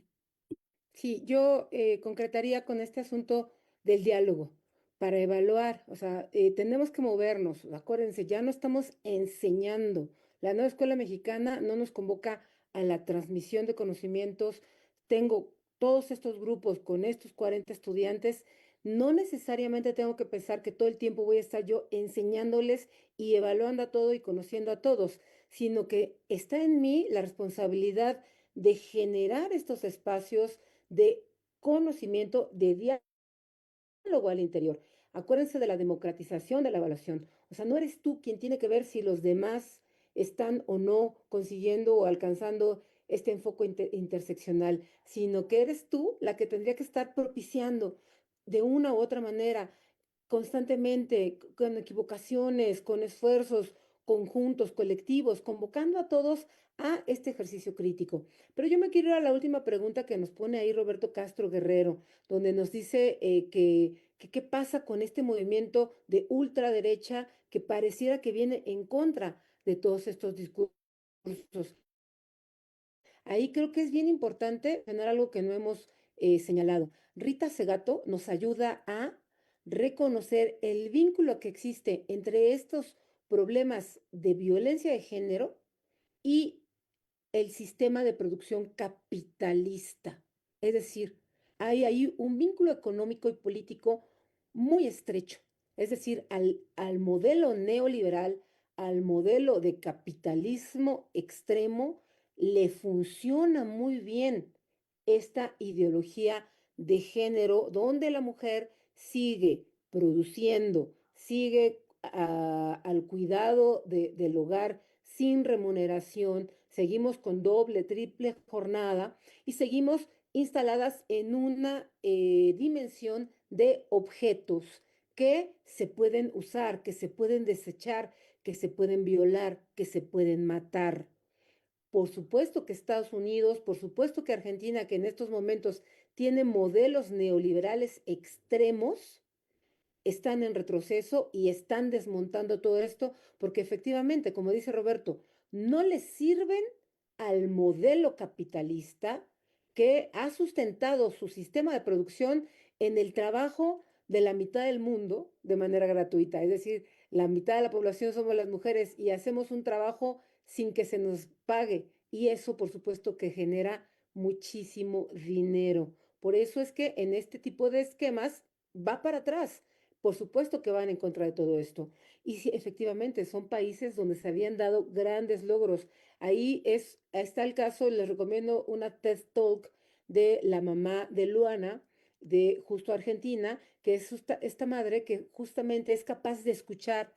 Sí, yo concretaría con este asunto del diálogo para evaluar, o sea, tenemos que movernos, acuérdense, ya no estamos enseñando. La nueva escuela mexicana no nos convoca a la transmisión de conocimientos. Tengo todos estos grupos con estos 40 estudiantes. No necesariamente tengo que pensar que todo el tiempo voy a estar yo enseñándoles y evaluando a todo y conociendo a todos, sino que está en mí la responsabilidad de generar estos espacios de conocimiento, de diálogo al interior. Acuérdense de la democratización de la evaluación. O sea, no eres tú quien tiene que ver si los demás están o no consiguiendo o alcanzando este enfoque interseccional, sino que eres tú la que tendría que estar propiciando de una u otra manera constantemente, con equivocaciones, con esfuerzos conjuntos, colectivos, convocando a todos a este ejercicio crítico. Pero yo me quiero ir a la última pregunta que nos pone ahí Roberto Castro Guerrero, donde nos dice que qué pasa con este movimiento de ultraderecha que pareciera que viene en contra de todos estos discursos. Ahí creo que es bien importante tener algo que no hemos señalado. Rita Segato nos ayuda a reconocer el vínculo que existe entre estos problemas de violencia de género y el sistema de producción capitalista. Es decir, hay ahí un vínculo económico y político muy estrecho. Es decir, al modelo neoliberal, al modelo de capitalismo extremo, le funciona muy bien esta ideología de género donde la mujer sigue produciendo, sigue al cuidado del hogar sin remuneración, seguimos con doble, triple jornada y seguimos instaladas en una dimensión de objetos que se pueden usar, que se pueden desechar, que se pueden violar, que se pueden matar. Por supuesto que Estados Unidos, por supuesto que Argentina, que en estos momentos tiene modelos neoliberales extremos, están en retroceso y están desmontando todo esto porque efectivamente, como dice Roberto, no les sirven al modelo capitalista que ha sustentado su sistema de producción en el trabajo de la mitad del mundo de manera gratuita. Es decir, la mitad de la población somos las mujeres y hacemos un trabajo sin que se nos pague. Y eso, por supuesto, que genera muchísimo dinero. Por eso es que en este tipo de esquemas va para atrás. Por supuesto que van en contra de todo esto. Y sí, efectivamente, son países donde se habían dado grandes logros. Está el caso, les recomiendo una TED Talk de la mamá de Luana, de justo Argentina, que es esta madre que justamente es capaz de escuchar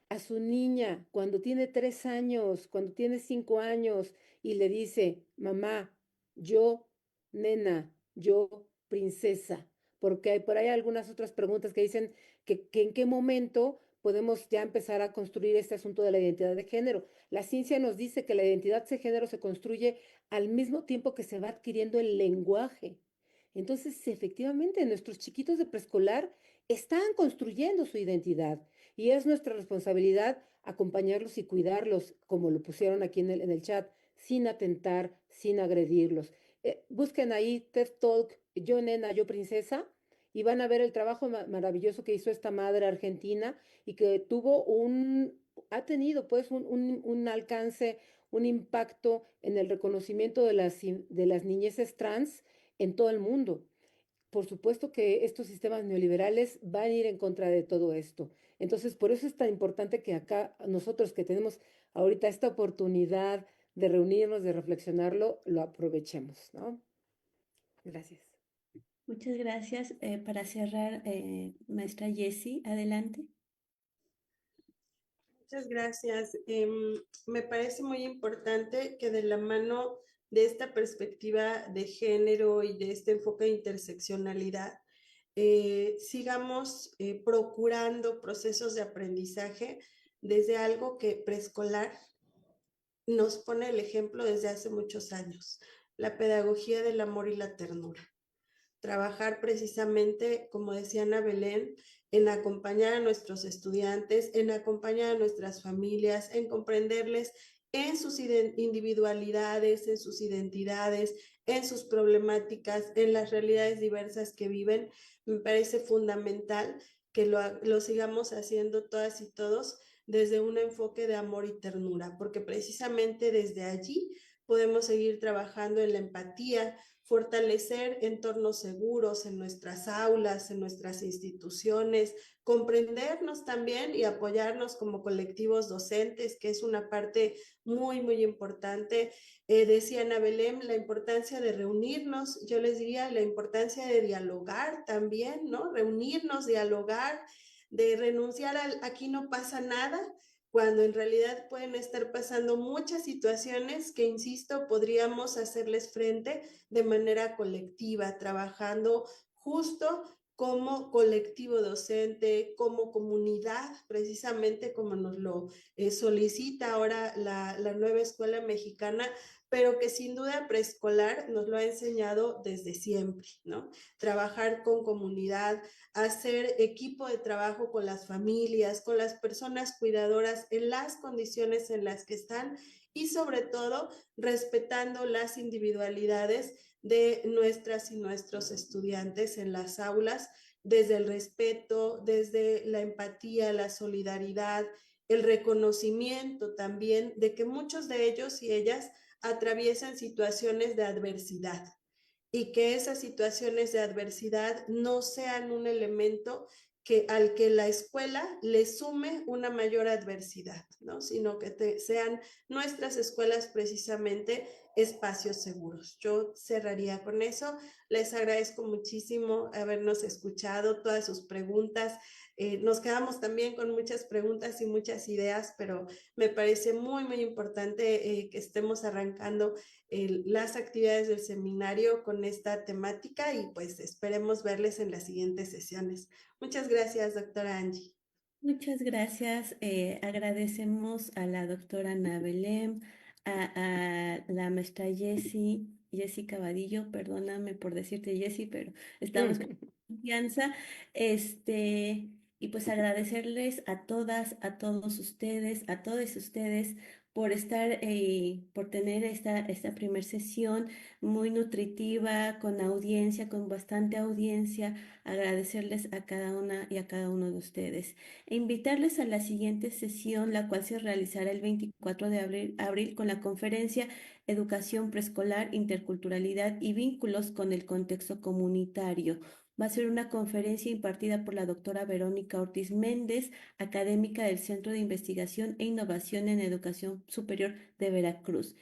a su niña cuando tiene 3 años, cuando tiene 5 años, y le dice, mamá, yo, nena, yo, princesa, porque por ahí hay algunas otras preguntas que dicen que en qué momento podemos ya empezar a construir este asunto de la identidad de género. La ciencia nos dice que la identidad de género se construye al mismo tiempo que se va adquiriendo el lenguaje. Entonces, efectivamente, nuestros chiquitos de preescolar están construyendo su identidad y es nuestra responsabilidad acompañarlos y cuidarlos, como lo pusieron aquí en el chat, sin atentar, sin agredirlos. Busquen ahí TED Talk, Yo Nena, Yo Princesa, y van a ver el trabajo maravilloso que hizo esta madre argentina y que ha tenido pues un alcance, un impacto en el reconocimiento de las niñeces trans en todo el mundo. Por supuesto que estos sistemas neoliberales van a ir en contra de todo esto. Entonces, por eso es tan importante que acá nosotros que tenemos ahorita esta oportunidad de reunirnos, de reflexionarlo, lo aprovechemos, ¿no? Gracias. Muchas gracias. Para cerrar, maestra Jessie, adelante. Muchas gracias. Me parece muy importante que de la mano de esta perspectiva de género y de este enfoque de interseccionalidad, sigamos procurando procesos de aprendizaje desde algo que preescolar nos pone el ejemplo desde hace muchos años, la pedagogía del amor y la ternura. Trabajar precisamente, como decía Ana Belén, en acompañar a nuestros estudiantes, en acompañar a nuestras familias, en comprenderles en sus individualidades, en sus identidades, en sus problemáticas, en las realidades diversas que viven. Me parece fundamental que lo sigamos haciendo todas y todos desde un enfoque de amor y ternura, porque precisamente desde allí podemos seguir trabajando en la empatía, fortalecer entornos seguros en nuestras aulas, en nuestras instituciones, comprendernos también y apoyarnos como colectivos docentes, que es una parte muy, muy importante. Decía Ana Belén, la importancia de reunirnos, yo les diría la importancia de dialogar también, ¿no? Reunirnos, dialogar, de renunciar al aquí no pasa nada, cuando en realidad pueden estar pasando muchas situaciones que, insisto, podríamos hacerles frente de manera colectiva, trabajando justo como colectivo docente, como comunidad, precisamente como nos lo solicita ahora la nueva escuela mexicana, pero que sin duda preescolar nos lo ha enseñado desde siempre, ¿no? Trabajar con comunidad, hacer equipo de trabajo con las familias, con las personas cuidadoras en las condiciones en las que están y sobre todo respetando las individualidades de nuestras y nuestros estudiantes en las aulas, desde el respeto, desde la empatía, la solidaridad, el reconocimiento también de que muchos de ellos y ellas atraviesan situaciones de adversidad y que esas situaciones de adversidad no sean un elemento al que la escuela le sume una mayor adversidad, ¿no? Sino que sean nuestras escuelas precisamente espacios seguros. Yo cerraría con eso. Les agradezco muchísimo habernos escuchado, todas sus preguntas. Nos quedamos también con muchas preguntas y muchas ideas, pero me parece muy, muy importante que estemos arrancando las actividades del seminario con esta temática y pues esperemos verles en las siguientes sesiones. Muchas gracias, doctora Angie. Muchas gracias. Agradecemos a la doctora Ana Belén, a la maestra Jessica Vadillo, perdóname por decirte Jessie, pero estamos con confianza. Y pues agradecerles a todas, a todos ustedes, a todos ustedes por estar, por tener esta primer sesión muy nutritiva, con audiencia, con bastante audiencia. Agradecerles a cada una y a cada uno de ustedes e invitarles a la siguiente sesión, la cual se realizará el 24 de abril con la conferencia Educación Preescolar, Interculturalidad y Vínculos con el Contexto Comunitario. Va a ser una conferencia impartida por la doctora Verónica Ortiz Méndez, académica del Centro de Investigación e Innovación en Educación Superior de Veracruz.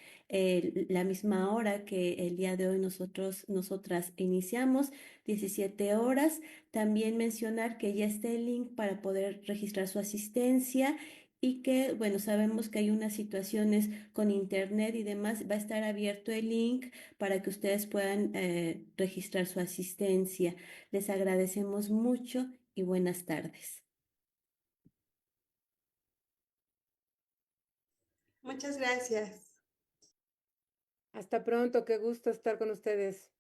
La misma hora que el día de hoy nosotras iniciamos, 17 horas. También mencionar que ya está el link para poder registrar su asistencia y que, bueno, sabemos que hay unas situaciones con internet y demás. Va a estar abierto el link para que ustedes puedan registrar su asistencia. Les agradecemos mucho y buenas tardes. Muchas gracias. Hasta pronto, qué gusto estar con ustedes.